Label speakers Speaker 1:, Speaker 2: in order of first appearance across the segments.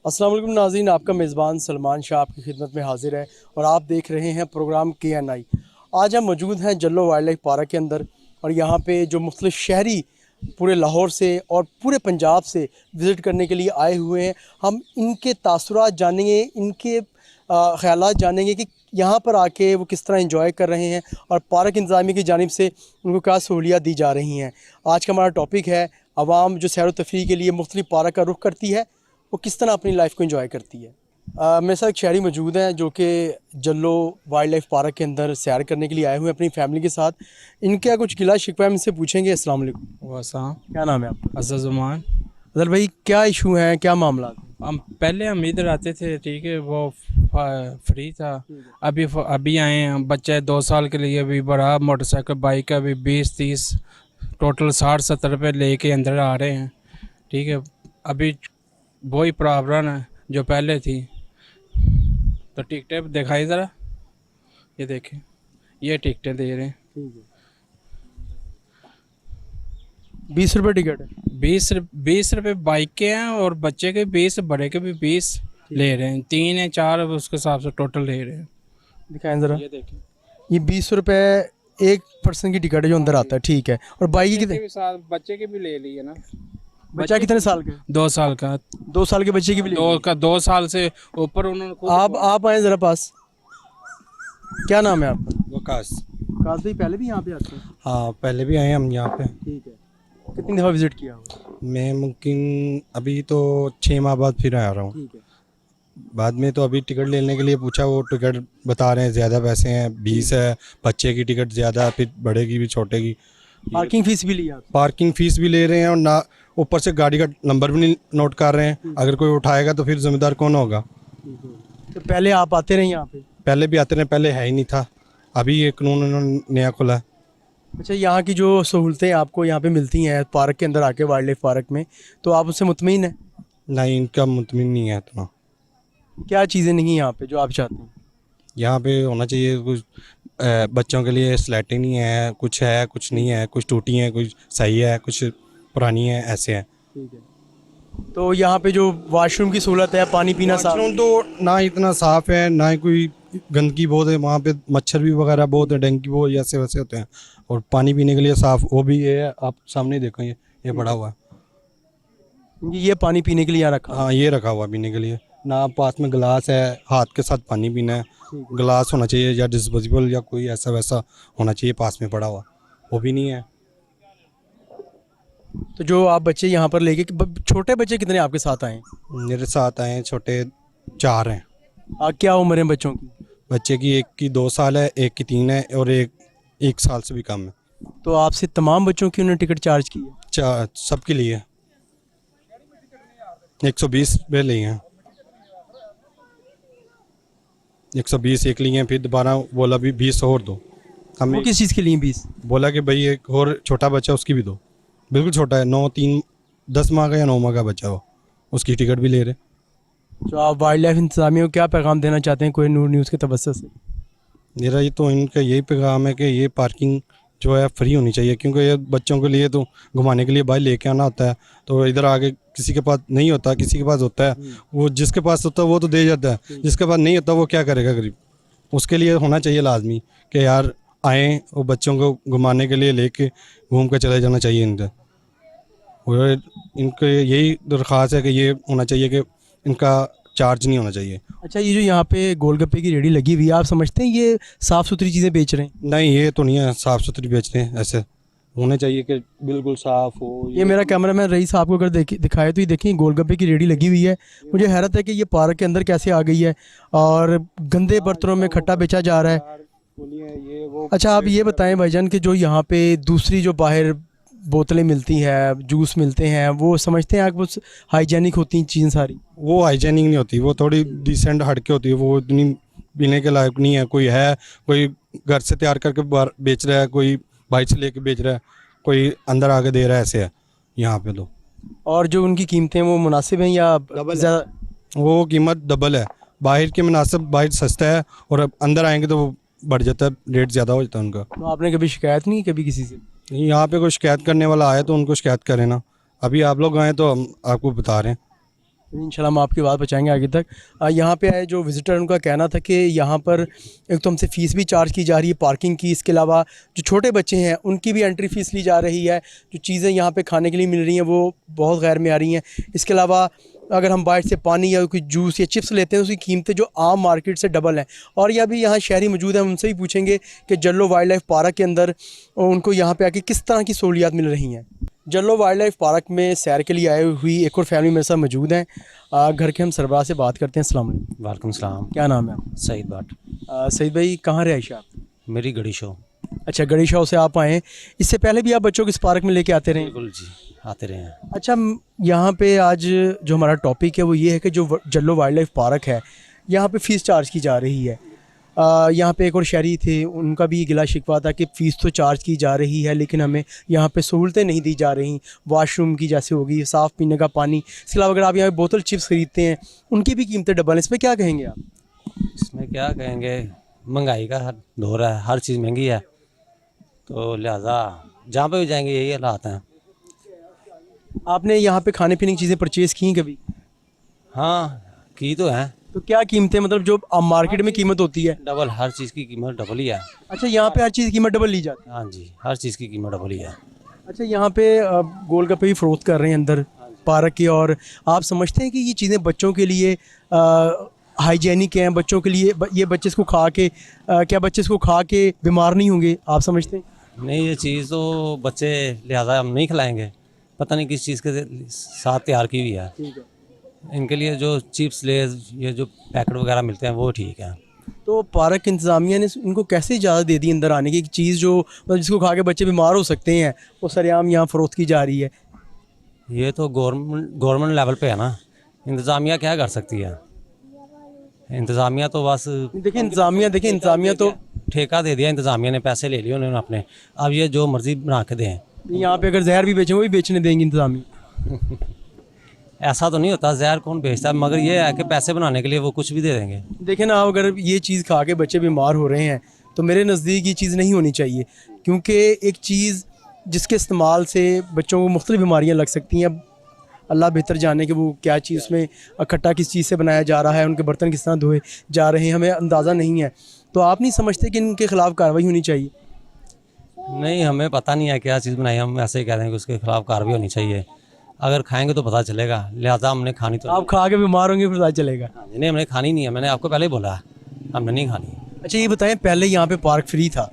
Speaker 1: अस्सलाम वालेकुम नाज़रीन, आपका मेज़बान सलमान शाह आपकी खिदमत में हाजिर है और आप देख रहे हैं प्रोग्राम KNI। आज हम मौजूद हैं जल्लो वाइल्ड लाइफ पार्क के अंदर और यहाँ पे जो मुख्तलिफ शहरी पूरे लाहौर से और पूरे पंजाब से विज़िट करने के लिए आए हुए हैं। हम इनके तासुरात जानेंगे, इनके ख़यालात जानेंगे कि यहाँ पर आके वो किस तरह एंजॉय कर रहे हैं और पार्क इंतज़ामिया की जानिब से उनको क्या सहूलियात दी जा रही हैं। आज का हमारा टॉपिक है आवाम जो सैर व तफरीह के लिए मुख्तलिफ पार्क का रुख करती है, वो किस तरह अपनी लाइफ को एंजॉय करती है। मेरे साथ एक शहरी मौजूद हैं जो कि जल्लो वाइल्ड लाइफ पार्क के अंदर सैर करने के लिए आए हुए हैं अपनी फैमिली के साथ। इनका कुछ गिला शिकवा हम इनसे पूछेंगे। अस्सलाम वालेकुम।
Speaker 2: वसा
Speaker 1: क्या नाम है आपका?
Speaker 2: अज़्ज़ुमान।
Speaker 1: अदर भाई, क्या इशू है, क्या मामला?
Speaker 2: हम इधर आते थे, ठीक है, वो फ्री था। अभी आए हैं, बच्चे 2 साल के लिए अभी बड़ा मोटरसाइकिल बाइक का भी 20-30 टोटल 60-70 रुपये लेके अंदर आ रहे हैं, ठीक है। अभी वही प्रॉब्लम है जो पहले थी। तो टिकटें दिखाई ज़रा, ये देखें, ये टिकटें दे रहे हैं।
Speaker 1: 20 रुपये टिकट है।
Speaker 2: 20 रुपये बाइक के हैं और बच्चे के 20, बड़े के भी 20 ले रहे हैं। 3 या 4 उसके हिसाब से टोटल ले रहे हैं।
Speaker 1: दिखाएं ज़रा।
Speaker 2: ये देखें,
Speaker 1: ये 20 रुपये एक पर्सन की टिकट है जो अंदर आता है, ठीक है। और बाइक की कितने?
Speaker 2: बच्चे के भी ले लिए ना।
Speaker 1: बच्चा कितने साल का?
Speaker 2: 2 साल का।
Speaker 1: 2 साल के बच्चे की भी ले?
Speaker 2: 2 साल से ऊपर उन्होंने खुद
Speaker 1: आप आए ज़रा पास। क्या नाम है आपका?
Speaker 3: वकास।
Speaker 1: काश भाई, पहले भी यहाँ पे आते हैं?
Speaker 3: हाँ, पहले भी आए हम यहाँ पे।
Speaker 1: ठीक है। कितनी दफ़ा विज़िट किया हुआ?
Speaker 3: मैं मुमकिन अभी तो 6 माह बाद फिर आ रहा हूँ।
Speaker 1: ठीक है।
Speaker 3: बाद में तो अभी टिकट लेने के लिए पूछा, वो टिकट बता रहे हैं ज़्यादा पैसे हैं, 20 है। बच्चे की टिकट ज़्यादा, फिर बड़े की भी, छोटे की।
Speaker 1: पार्किंग फ़ीस भी ली आप?
Speaker 3: पार्किंग फ़ीस भी ले रहे हैं और ना ऊपर से गाड़ी का नंबर भी नहीं नोट कर रहे हैं। अगर कोई उठाएगा तो फिर जिम्मेदार कौन होगा?
Speaker 1: तो पहले आप आते रहे यहाँ पे?
Speaker 3: पहले भी आते रहे, पहले है ही नहीं था, अभी ये कानून उन्होंने नया खोला है।
Speaker 1: अच्छा, यहाँ की जो सहूलतें आपको यहाँ पे मिलती हैं पार्क के अंदर आके, वाइल्ड लाइफ पार्क में, तो आप उससे मुतमईन हैं?
Speaker 3: नहीं, इनका मुतमिन नहीं है इतना।
Speaker 1: क्या चीज़ें नहीं यहाँ पे जो आप चाहते हैं?
Speaker 3: यहाँ पे होना चाहिए कुछ बच्चों के लिए स्लेटें नहीं है, कुछ है कुछ नहीं है, कुछ टूटी हैं, कुछ सही है, कुछ पुरानी है, ऐसे है।
Speaker 1: ठीक है। तो यहाँ पे जो वॉशरूम की सहूलत है, पानी पीना साफ?
Speaker 3: वॉशरूम तो ना इतना साफ़ है, ना ही कोई गंदगी बहुत है। वहाँ पे मच्छर भी वगैरह बहुत है, डेंगू बहुत ऐसे वैसे होते हैं। और पानी पीने के लिए साफ़ वो भी ये है, आप सामने देखो, ये पड़ा हुआ है।
Speaker 1: ये पानी पीने के लिए यहाँ रखा?
Speaker 3: हाँ, ये रखा हुआ पीने के लिए। ना पास में गिलास है, हाथ के साथ पानी पीना है, गिलास होना चाहिए या डिस्पोजेबल या कोई ऐसा वैसा होना चाहिए पास में पड़ा हुआ, वो भी नहीं है।
Speaker 1: तो जो आप बच्चे यहाँ पर लेके, छोटे बच्चे कितने आपके साथ आए?
Speaker 3: मेरे साथ आए छोटे 4 हैं।
Speaker 1: क्या उम्र है बच्चों की?
Speaker 3: बच्चे की एक की 2 साल है, एक की 3 है और एक साल से भी कम है।
Speaker 1: तो आपसे तमाम बच्चों की उन्होंने टिकट चार्ज की है?
Speaker 3: सबके लिए 120 रुपये लिए हैं। 120 एक लिए हैं, फिर दोबारा बोला भी 20 और दो।
Speaker 1: वो किस चीज़ के लिए 20?
Speaker 3: बोला कि भाई एक और छोटा बच्चा उसकी भी दो। बिल्कुल छोटा है, 10 माह का या 9 माह का बच्चा हो, उसकी टिकट भी ले रहे।
Speaker 1: तो आप वाइल्ड लाइफ इंतज़ामिया को क्या पैगाम देना चाहते हैं कोई नूर न्यूज़ के तवज्जुह से?
Speaker 3: मेरा ये तो इनका यही पैगाम है कि ये पार्किंग जो है फ्री होनी चाहिए, क्योंकि ये बच्चों के लिए तो घुमाने के लिए बाहर लेके आना होता है। तो इधर आगे किसी के पास नहीं होता, किसी के पास होता है, वो जिसके पास होता है वो तो दे जाता है, जिसके पास नहीं होता वो क्या करेगा गरीब। उसके लिए होना चाहिए लाजमी कि यार आएँ, वो बच्चों को घुमाने के लिए लेके घूम कर चले जाना चाहिए इनका। और इनके यही दरख्वास्त है कि ये होना चाहिए कि इनका चार्ज नहीं होना चाहिए।
Speaker 1: अच्छा, ये जो यहाँ पे गोलगप्पे की रेडी लगी हुई है, आप समझते हैं ये साफ़ सुथरी चीज़ें बेच रहे हैं?
Speaker 3: नहीं, ये तो नहीं है साफ़ सुथरी बेचते हैं, ऐसे होने चाहिए कि बिल्कुल साफ़ हो।
Speaker 1: ये मेरा कैमरामैन रईस आपको अगर दिखाए तो ये देखिए गोलगप्पे की रेडी लगी हुई है। मुझे हैरत है कि ये पार्क के अंदर कैसे आ गई है और गंदे बर्तनों में खट्टा बेचा जा रहा है। अच्छा, आप ये बताएं भाईजान कि जो यहाँ पे दूसरी जो बाहर बोतलें मिलती हैं, जूस मिलते हैं, वो समझते हैं आप वो हाइजेनिक होती हैं चीज़ें सारी?
Speaker 3: वो हाइजेनिक नहीं होती, वो थोड़ी डिसेंट हटके होती है, वो इतनी पीने के लायक नहीं है। कोई घर से तैयार करके बाहर बेच रहा है, कोई बाइक से लेके बेच रहा है, कोई अंदर आके दे रहा है, ऐसे है यहाँ पे तो।
Speaker 1: और जो उनकी कीमतें वो मुनासिब हैं या ज़्यादा?
Speaker 3: वो कीमत डबल है, बाहर के मुनासिब बाहर सस्ता है और अब अंदर आएंगे तो वो बढ़ जाता है, रेट ज़्यादा हो जाता है उनका।
Speaker 1: तो आपने कभी शिकायत नहीं की कभी किसी से?
Speaker 3: यहाँ पे कोई शिकायत करने वाला आए तो उनको शिकायत करें ना। अभी आप लोग आए तो हम आपको बता रहे हैं।
Speaker 1: इंशाल्लाह हम आपकी बात पहुँचाएंगे आगे तक। यहाँ पे आए जो विज़िटर उनका कहना था कि यहाँ पर एक तो हमसे फ़ीस भी चार्ज की जा रही है पार्किंग की, इसके अलावा जो छोटे बच्चे हैं उनकी भी एंट्री फ़ीस ली जा रही है, जो चीज़ें यहाँ पे खाने के लिए मिल रही हैं वो बहुत गैर मेयारी हैं। इसके अलावा अगर हम बाहर से पानी या कोई जूस या चिप्स लेते हैं तो उसकी कीमतें जो आम मार्केट से डबल हैं। और या भी यहाँ शहरी मौजूद हैं, उनसे भी पूछेंगे कि जल्लो वाइल्ड लाइफ पार्क के अंदर उनको यहाँ पे आके किस तरह की सहूलियात मिल रही हैं। जल्लो वाइल्ड लाइफ पार्क में सैर के लिए आई हुई एक और फैमिली मेरे साथ मौजूद हैं। घर के हम सरबराह से बात करते हैं। अस्सलाम वालेकुम।
Speaker 4: वालेकुम सलाम।
Speaker 1: क्या नाम है आपका?
Speaker 4: सईद भट्ट।
Speaker 1: सईद भाई, कहाँ रहाइश है आप?
Speaker 4: मेरी गड़ी शो।
Speaker 1: अच्छा, गड़ी शाह से आप आए हैं। इससे पहले भी आप बच्चों को इस पार्क में लेके आते रहे?
Speaker 4: बिल्कुल जी, आते रहे हैं।
Speaker 1: अच्छा, यहाँ पे आज जो हमारा टॉपिक है वो ये है कि जो जल्लो वाइल्ड लाइफ पार्क है यहाँ पे फ़ीस चार्ज की जा रही है। यहाँ पे एक और शहरी थे, उनका भी गिला शिकवा था कि फ़ीस तो चार्ज की जा रही है लेकिन हमें यहाँ पे सहूलतें नहीं दी जा रही, वॉशरूम की जैसे होगी, साफ़ पीने का पानी। इसके अलावा अगर आप यहाँ पे बोतल चिप्स ख़रीदते हैं उनकी भी कीमतें डबल हैं। इस पर क्या कहेंगे आप?
Speaker 4: इसमें क्या कहेंगे, महंगाई का दौर है, हर चीज़ महंगी है, तो लिहाजा जहाँ पे भी जाएंगे यही हालात हैं।
Speaker 1: आपने यहाँ पे खाने पीने की चीज़ें परचेज़ की कभी?
Speaker 4: हाँ, की तो हैं।
Speaker 1: तो क्या कीमतें, मतलब जो मार्केट में कीमत होती है?
Speaker 4: डबल, हर चीज़ की कीमत डबल ही है।
Speaker 1: अच्छा, यहाँ पे हर चीज़ की कीमत डबल ली जाती है?
Speaker 4: हाँ जी, हर चीज़ की कीमत डबल ही है।
Speaker 1: अच्छा, यहाँ पे गोलगप्पे भी फ़रोख्त कर रहे हैं अंदर पार्क के, और आप समझते हैं कि ये चीज़ें बच्चों के लिए हाइजेनिक हैं? बच्चों के लिए ये बच्चे इसको खा के क्या बच्चे इसको खा के बीमार नहीं होंगे, आप समझते हैं?
Speaker 4: नहीं, ये चीज़ तो बच्चे लिहाजा हम नहीं खिलाएंगे, पता नहीं किस चीज़ के साथ तैयार की हुई है।
Speaker 1: ठीक है।
Speaker 4: इनके लिए जो चिप्स लेज ये जो पैकेट वगैरह मिलते हैं वो ठीक है।
Speaker 1: तो पार्क इंतज़ामिया ने इनको कैसे इजाज़त दे दी अंदर आने की? एक चीज़ जो मतलब जिसको खा के बच्चे बीमार हो सकते हैं वो सरेआम यहाँ फ़रोख्त की जा रही है।
Speaker 4: ये तो गवर्नमेंट लेवल पे है ना, इंतज़ामिया क्या कर सकती है? इंतज़ामिया तो बस
Speaker 1: देखिए इंतज़ामिया तो
Speaker 4: ठेका दे दिया, इंतज़ामिया ने पैसे ले लिए उन्होंने अपने, अब ये जो मर्ज़ी बना के दें।
Speaker 1: यहाँ पे अगर जहर भी बेचें वो भी बेचने देंगे इंतज़ामिया।
Speaker 4: ऐसा तो नहीं होता, जहर कौन बेचता है, मगर ये है कि पैसे बनाने के लिए वो कुछ भी दे देंगे।
Speaker 1: देखें ना, अगर ये चीज़ खा के बच्चे बीमार हो रहे हैं तो मेरे नज़दीक ये चीज़ नहीं होनी चाहिए, क्योंकि एक चीज़ जिसके इस्तेमाल से बच्चों को मुख्तलिफ बीमारियाँ लग सकती हैं। अल्लाह बेहतर जाने कि वो क्या चीज़ उसमें इकट्ठा किस चीज़ से बनाया जा रहा है, उनके बर्तन किस तरह धोए जा रहे हैं, हमें अंदाज़ा नहीं है। तो आप नहीं समझते कि इनके ख़िलाफ़ कार्रवाई होनी चाहिए?
Speaker 4: नहीं, हमें पता नहीं है क्या चीज़ बनाई, हम ऐसे ही कह रहे हैं कि उसके खिलाफ कार्रवाई होनी चाहिए। अगर खाएंगे तो पता चलेगा, लिहाजा हमने खानी तो
Speaker 1: आप खा के बीमार होंगे फिर पता चलेगा।
Speaker 4: नहीं, हमने खानी नहीं है, मैंने आपको पहले ही बोला हमने नहीं खानी।
Speaker 1: अच्छा, ये बताएं, पहले यहाँ पे पार्क फ्री था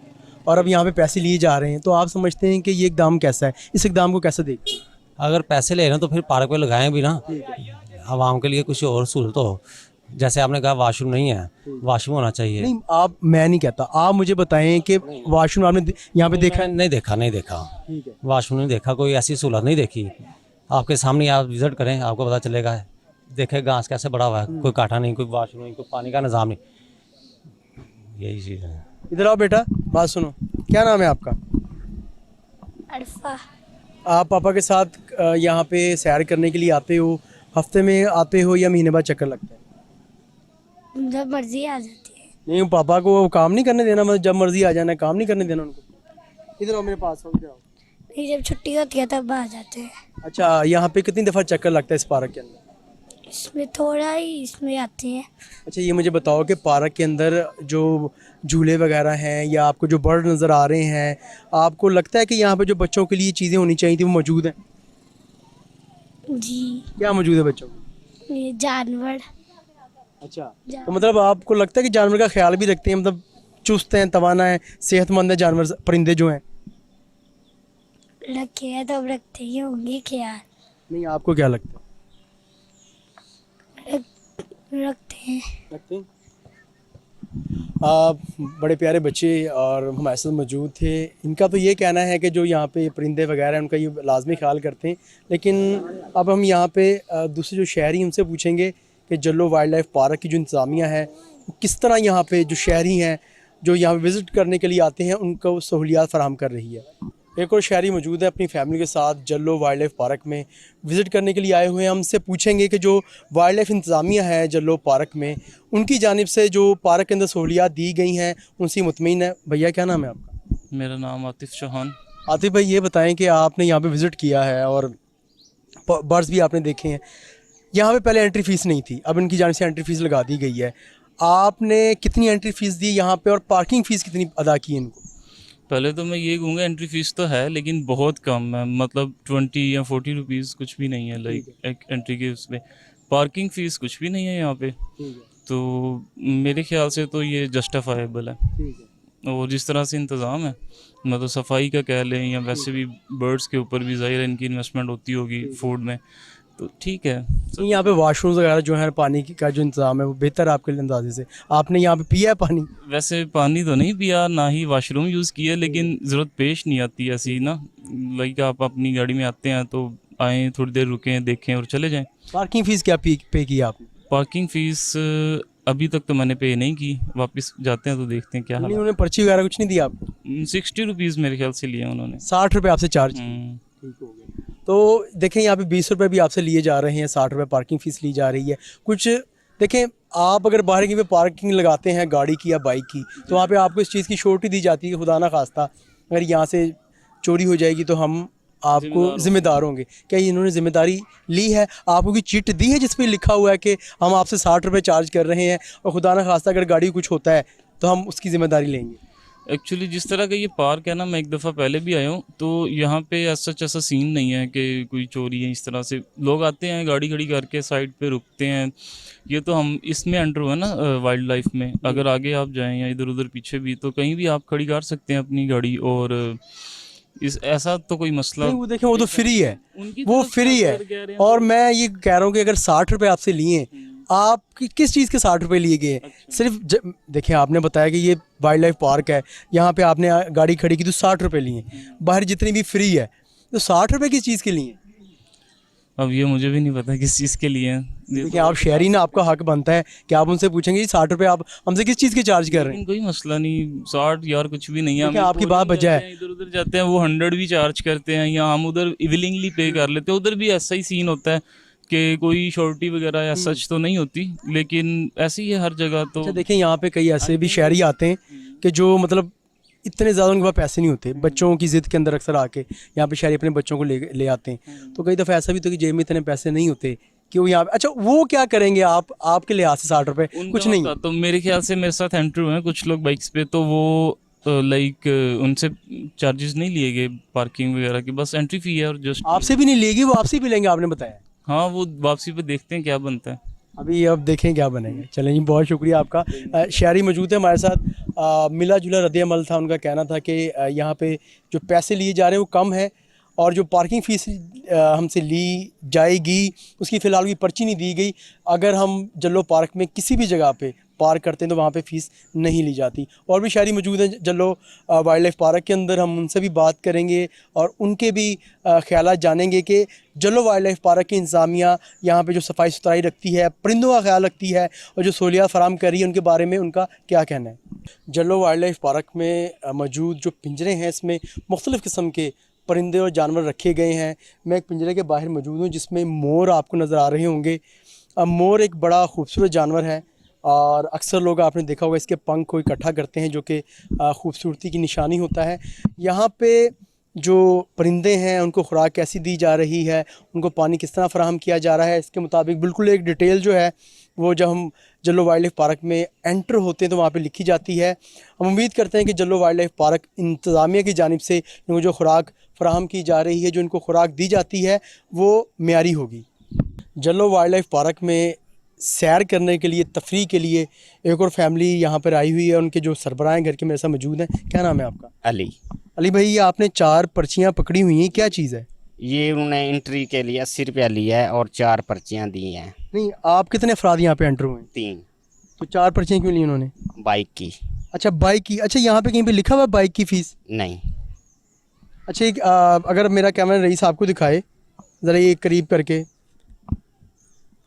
Speaker 1: और अब यहाँ पे पैसे लिए जा रहे हैं, तो आप समझते हैं कि ये इकदाम कैसा है? इस इकदाम को कैसे देखते हैं?
Speaker 4: अगर पैसे ले रहे हैं तो फिर पार्क पे लगाएं भी ना, आवाम के लिए कुछ और सहूलत हो। जैसे आपने कहा वाशरूम नहीं है, वाशरूम होना चाहिए।
Speaker 1: नहीं, आप, मैं नहीं कहता, आप मुझे बताएं कि वॉशरूम आपने यहाँ पे देखा है?
Speaker 4: नहीं देखा,
Speaker 1: ठीक है।
Speaker 4: वाशरूम नहीं देखा, कोई ऐसी सहूलत नहीं देखी। आपके सामने आप विजिट करें, आपको पता चलेगा। देखें घास कैसे बड़ा हुआ है, कोई कांटा नहीं, कोई वाशरूम नहीं, कोई पानी का निज़ाम नहीं, यही चीज़ है।
Speaker 1: इधर आओ बेटा, बात सुनो। क्या नाम है आपका?
Speaker 5: अरफा।
Speaker 1: आप पापा के साथ यहाँ पे सैर करने के लिए आते हो? हफ्ते में आते हो या महीने बाद चक्कर लगता है?
Speaker 5: जब मर्जी आ जाती है।
Speaker 1: नहीं, पापा को काम नहीं करने देना, मतलब जब मर्जी आ जाना, काम नहीं करने देना उनको? इधर आओ मेरे पास, हो जाओ।
Speaker 5: नहीं, जब छुट्टी होती है तब आ जाते हैं।
Speaker 1: अच्छा, यहाँ पे कितनी दफ़ा चक्कर लगता है इस पार्क के अंदर?
Speaker 5: इसमें थोड़ा ही इसमें आते हैं।
Speaker 1: अच्छा, ये मुझे बताओ कि पार्क के अंदर जो झूले वगैरह हैं या आपको जो बर्ड नज़र आ रहे हैं, आपको लगता है कि यहाँ पे जो बच्चों के लिए चीज़ें होनी चाहिए थी वो मौजूद हैं?
Speaker 5: जी।
Speaker 1: क्या मौजूद है बच्चों को?
Speaker 5: ये जानवर।
Speaker 1: अच्छा, तो मतलब आपको लगता है कि जानवर का ख्याल भी रखते हैं, मतलब चुस्त हैं, तवाना है, सेहतमंद है जानवर, परिंदे जो हैं?
Speaker 5: रखे हैं तो अब रखते ही होंगे ख्याल।
Speaker 1: नहीं, आपको क्या लगता है?
Speaker 5: रखते हैं।
Speaker 1: रखते हैं। बड़े प्यारे बच्चे और हमारे साथ मौजूद थे। इनका तो ये कहना है कि जो यहाँ पे परिंदे वगैरह हैं उनका ये लाजमी ख्याल करते हैं। लेकिन अब हम यहाँ पे दूसरे जो शहरी उनसे पूछेंगे कि जल्लो वाइल्ड लाइफ पार्क की जो इंतज़ामिया है किस तरह यहाँ पे जो शहरी हैं जो यहाँ पे विज़िट करने के लिए आते हैं उनको सहूलियात फ़राहम कर रही है। एक और शहरी मौजूद है अपनी फैमिली के साथ जल्लो वाइल्ड लाइफ पार्क में विज़िट करने के लिए आए हुए हैं। हमसे पूछेंगे कि जो वाइल्ड लाइफ इंतज़ामिया है जल्लो पार्क में, उनकी जानिब से जो पार्क के अंदर सहूलियात दी गई हैं उनसे मुतमईन है। भैया, क्या नाम है आपका?
Speaker 6: मेरा नाम आतिफ चौहान।
Speaker 1: आतिफ भाई, ये बताएं कि आपने यहाँ पे विज़िट किया है और बर्ड्स भी आपने देखे हैं, यहाँ पे पहले एंट्री फीस नहीं थी, अब इनकी जानिब से एंट्री फीस लगा दी गई है। आपने कितनी एंट्री फीस दी यहाँ पे और पार्किंग फ़ीस कितनी अदा की इनको?
Speaker 6: पहले तो मैं ये कहूँगा एंट्री फीस तो है लेकिन बहुत कम है, मतलब 20 या 40 रुपीज़ कुछ भी नहीं है लाइक एक एंट्री के उसमें। पार्किंग फ़ीस कुछ भी नहीं है यहाँ पे, तो मेरे ख्याल से तो ये जस्टिफाइबल है। और जिस तरह से इंतज़ाम है, मतलब सफाई का कह लें या वैसे भी बर्ड्स के ऊपर भी ज़ाहिर है इनकी इन्वेस्टमेंट होती होगी फूड में, तो ठीक है।
Speaker 1: तो यहाँ पे वॉशरूम्स वगैरह जो है, पानी का जो इंतज़ाम है वो बेहतर है आपके अंदाजे से? आपने यहाँ पे पिया है पानी?
Speaker 6: वैसे पानी तो नहीं पिया, ना ही वॉशरूम यूज़ किया, लेकिन ज़रूरत पेश नहीं आती ऐसी ना, लाइक आप अपनी गाड़ी में आते हैं तो आएँ, थोड़ी देर रुकें, देखें और चले जाएं।
Speaker 1: पार्किंग फ़ीस क्या पे की आपने?
Speaker 6: पार्किंग फ़ीस अभी तक तो मैंने पे नहीं की, वापस जाते हैं तो देखते हैं क्या
Speaker 1: नहीं,
Speaker 6: हाल
Speaker 1: उन्होंने पर्ची वगैरह कुछ नहीं दिया आपको?
Speaker 6: है। 60 रुपीज़ मेरे ख्याल से लिए उन्होंने।
Speaker 1: 60 रुपये आपसे चार्ज किए।
Speaker 6: हम्म,
Speaker 1: ठीक हो गया। तो देखें यहाँ पे 20 रुपये भी आपसे लिए जा रहे हैं, 60 रुपये पार्किंग फ़ीस ली जा रही है। कुछ देखें, आप अगर बाहर कहीं पे पार्किंग लगाते हैं गाड़ी की या बाइक की, तो वहाँ पे आपको इस चीज़ की श्योरिटी दी जाती है कि खुदा ना खास्ता अगर यहाँ से चोरी हो जाएगी तो हम आपको ज़िम्मेदार होंगे। क्या इन्होंने ज़िम्मेदारी ली है? आपको की चिट दी है जिस पे लिखा हुआ है कि हम आपसे 60 रुपये चार्ज कर रहे हैं और खुदा ना खास्ता अगर गाड़ी कुछ होता है तो हम उसकी ज़िम्मेदारी लेंगे?
Speaker 6: एक्चुअली जिस तरह का ये पार्क है ना, मैं एक दफ़ा पहले भी आया हूँ, तो यहाँ पे ऐसा सीन नहीं है कि कोई चोरी है। इस तरह से लोग आते हैं गाड़ी खड़ी करके साइड पे रुकते हैं। ये तो हम इसमें अंडर हुआ ना वाइल्ड लाइफ में, अगर आगे आप जाएं या इधर उधर पीछे भी तो कहीं भी आप खड़ी कर सकते हैं अपनी गाड़ी, और इस ऐसा तो कोई मसला
Speaker 1: नहीं, वो देखें वो तो फ्री है,
Speaker 6: उनकी
Speaker 1: वो
Speaker 6: तरफ से
Speaker 1: फ्री
Speaker 6: आप
Speaker 1: है।
Speaker 6: कर कह रहे हैं।
Speaker 1: और मैं ये कह रहा हूँ कि अगर 60 रुपये आपसे लिए, आप किस चीज़ के 60 रुपये लिए गए? सिर्फ देखिए, आपने बताया कि ये वाइल्ड लाइफ पार्क है, यहाँ पे आपने गाड़ी खड़ी की तो 60 रुपये लिए, बाहर जितनी भी फ्री है, तो 60 रुपये किस चीज़ के लिए?
Speaker 6: अब ये मुझे भी नहीं पता किस चीज़ के लिए हैं।
Speaker 1: देखिए, आप शहरी ना, आपका हक बनता है कि आप उनसे पूछेंगे जी 60 रुपये आप हमसे किस चीज़ के चार्ज कर रहे हैं?
Speaker 6: लेकिन कोई मसला नहीं, 60 यार कुछ भी नहीं है।
Speaker 1: देखिए,
Speaker 6: हम
Speaker 1: आपकी बात
Speaker 6: बोलिंग
Speaker 1: बजा
Speaker 6: करते
Speaker 1: है।
Speaker 6: हैं, इधर उधर जाते हैं वो 100 भी चार्ज करते हैं, या हम उधर विलिंगली पे कर लेते हैं। उधर भी ऐसा ही सीन होता है कि कोई शॉर्टी वगैरह या सच तो नहीं होती, लेकिन ऐसी है हर जगह। तो
Speaker 1: अच्छा, देखिए यहाँ पे कई ऐसे भी शहरी आते हैं कि जो मतलब इतने ज़्यादा उनके पास पैसे नहीं होते, बच्चों की ज़िद के अंदर अक्सर आके यहाँ पे शहरी अपने बच्चों को ले आते हैं। तो कई दफ़ा ऐसा भी होता है कि जेब में इतने पैसे नहीं होते कि वो यहाँ पे, अच्छा वो क्या करेंगे आपके लिहाज से 60 रुपये कुछ नहीं?
Speaker 6: तो मेरे ख्याल से मेरे साथ एंटर हुए हैं कुछ लोग बाइक्स पे, तो वो लाइक उनसे चार्जेस नहीं लिए गए पार्किंग वगैरह की, बस एंट्री फी है और जस्ट।
Speaker 1: आपसे भी नहीं लेगी, वो आपसे भी लेंगे आपने बताया?
Speaker 6: हाँ, वो वापसी पे देखते हैं क्या बनता है।
Speaker 1: अभी अब देखें क्या बनेगा। चलें जी, बहुत शुक्रिया आपका। शहरी मौजूद है हमारे साथ, मिला जुला रद्द-ए-अमल था। उनका कहना था कि यहाँ पे जो पैसे लिए जा रहे हैं वो कम है, और जो पार्किंग फ़ीस हमसे ली जाएगी उसकी फ़िलहाल की पर्ची नहीं दी गई। अगर हम जल्लो पार्क में किसी भी जगह पे पार्क करते हैं तो वहाँ पे फ़ीस नहीं ली जाती। और भी शहरी मौजूद हैं जल्लो वाइल्ड लाइफ पार्क के अंदर, हम उनसे भी बात करेंगे और उनके भी ख़यालात जानेंगे कि जल्लो वाइल्ड लाइफ पार्क की इंतज़ामिया यहाँ पे जो सफाई सुथराई रखती है, परिंदों का ख्याल रखती है और जो सहूलियात फराम कर रही है, उनके बारे में उनका क्या कहना है। जल्लो वाइल्ड लाइफ पार्क में मौजूद जो पिंजरे हैं, इसमें मुख्तलिफ़ किस्म के परिंदे और जानवर रखे गए हैं। मैं एक पिंजरे के बाहर मौजूद हूँ जिसमें मोर आपको नज़र आ रहे होंगे। मोर एक बड़ा खूबसूरत जानवर है और अक्सर लोग आपने देखा होगा इसके पंख को इकट्ठा करते हैं, जो कि खूबसूरती की निशानी होता है। यहाँ पे जो परिंदे हैं उनको खुराक कैसी दी जा रही है, उनको पानी किस तरह फ़राहम किया जा रहा है, इसके मुताबिक बिल्कुल एक डिटेल जो है वो जब हम जल्लो वाइल्ड लाइफ पार्क में एंटर होते हैं तो वहाँ पे लिखी जाती है। हम उम्मीद करते हैं कि जल्लो वाइल्ड लाइफ पार्क इंतज़ामिया की जानिब से इनको जो खुराक फ़राहम की जा रही है, जो इनको खुराक दी जाती है, वो मियारी होगी। जल्लो वाइल्ड लाइफ पार्क में सैर करने के लिए, तफरीह के लिए एक और फैमिली यहाँ पर आई हुई है। उनके जो सरबराह घर के मेरे साथ मौजूद हैं। क्या नाम है आपका? अली भाई, ये आपने 4 पर्चियाँ पकड़ी हुई हैं, क्या चीज़ है?
Speaker 7: ये उन्होंने एंट्री के लिए 80 रुपया लिया है और 4 पर्चियाँ दी हैं।
Speaker 1: नहीं, आप कितने अफराद यहाँ पे एंटर हुए हैं?
Speaker 7: 3
Speaker 1: तो 4 पर्चियाँ क्यों ली उन्होंने?
Speaker 7: बाइक की।
Speaker 1: अच्छा, बाइक की। अच्छा, यहाँ पे कहीं पे लिखा हुआ है बाइक की फ़ीस?
Speaker 7: नहीं।
Speaker 1: अच्छा, एक अगर मेरा कैमरा रईस आपको दिखाए ज़रा ये करीब करके,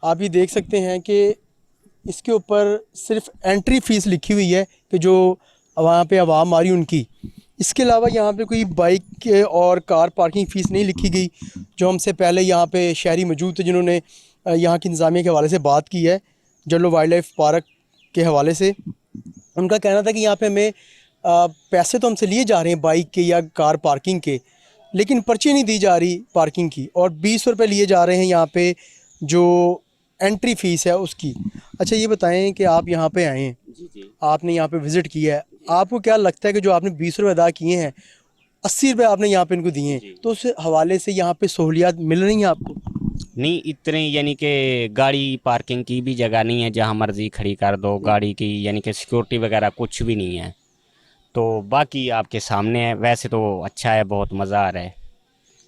Speaker 1: आप ये देख सकते हैं कि इसके ऊपर सिर्फ एंट्री फ़ीस लिखी हुई है कि जो वहाँ पे आवाम आ रही उनकी। इसके अलावा यहाँ पे कोई बाइक और कार पार्किंग फ़ीस नहीं लिखी गई। जो हमसे पहले यहाँ पे शहरी मौजूद थे जिन्होंने यहाँ की इंतज़ामिया के हवाले से बात की है, जल्लो वाइल्ड लाइफ पार्क के हवाले से, उनका कहना था कि यहाँ पे हमें पैसे तो हमसे लिए जा रहे हैं बाइक के या कार पार्किंग के, लेकिन पर्ची नहीं दी जा रही पार्किंग की, और 20 रुपये लिए जा रहे हैं यहाँ पे जो एंट्री फीस है उसकी। अच्छा ये बताएं कि आप यहाँ पे आए हैं,
Speaker 7: जी जी।
Speaker 1: आपने यहाँ पे विज़िट किया है, आपको क्या लगता है कि जो आपने 20 रुपये अदा किए हैं, 80 रुपये आपने यहाँ पे इनको दिए हैं,
Speaker 7: जी।
Speaker 1: तो उस हवाले से यहाँ पे सहूलियात मिल रही हैं आपको?
Speaker 7: नहीं इतने यानी कि गाड़ी पार्किंग की भी जगह नहीं है, जहाँ मर्जी खड़ी कर दो गाड़ी की, यानी कि सिक्योरिटी वगैरह कुछ भी नहीं है। तो बाकी आपके सामने है, वैसे तो अच्छा है, बहुत मज़ा आ रहा है।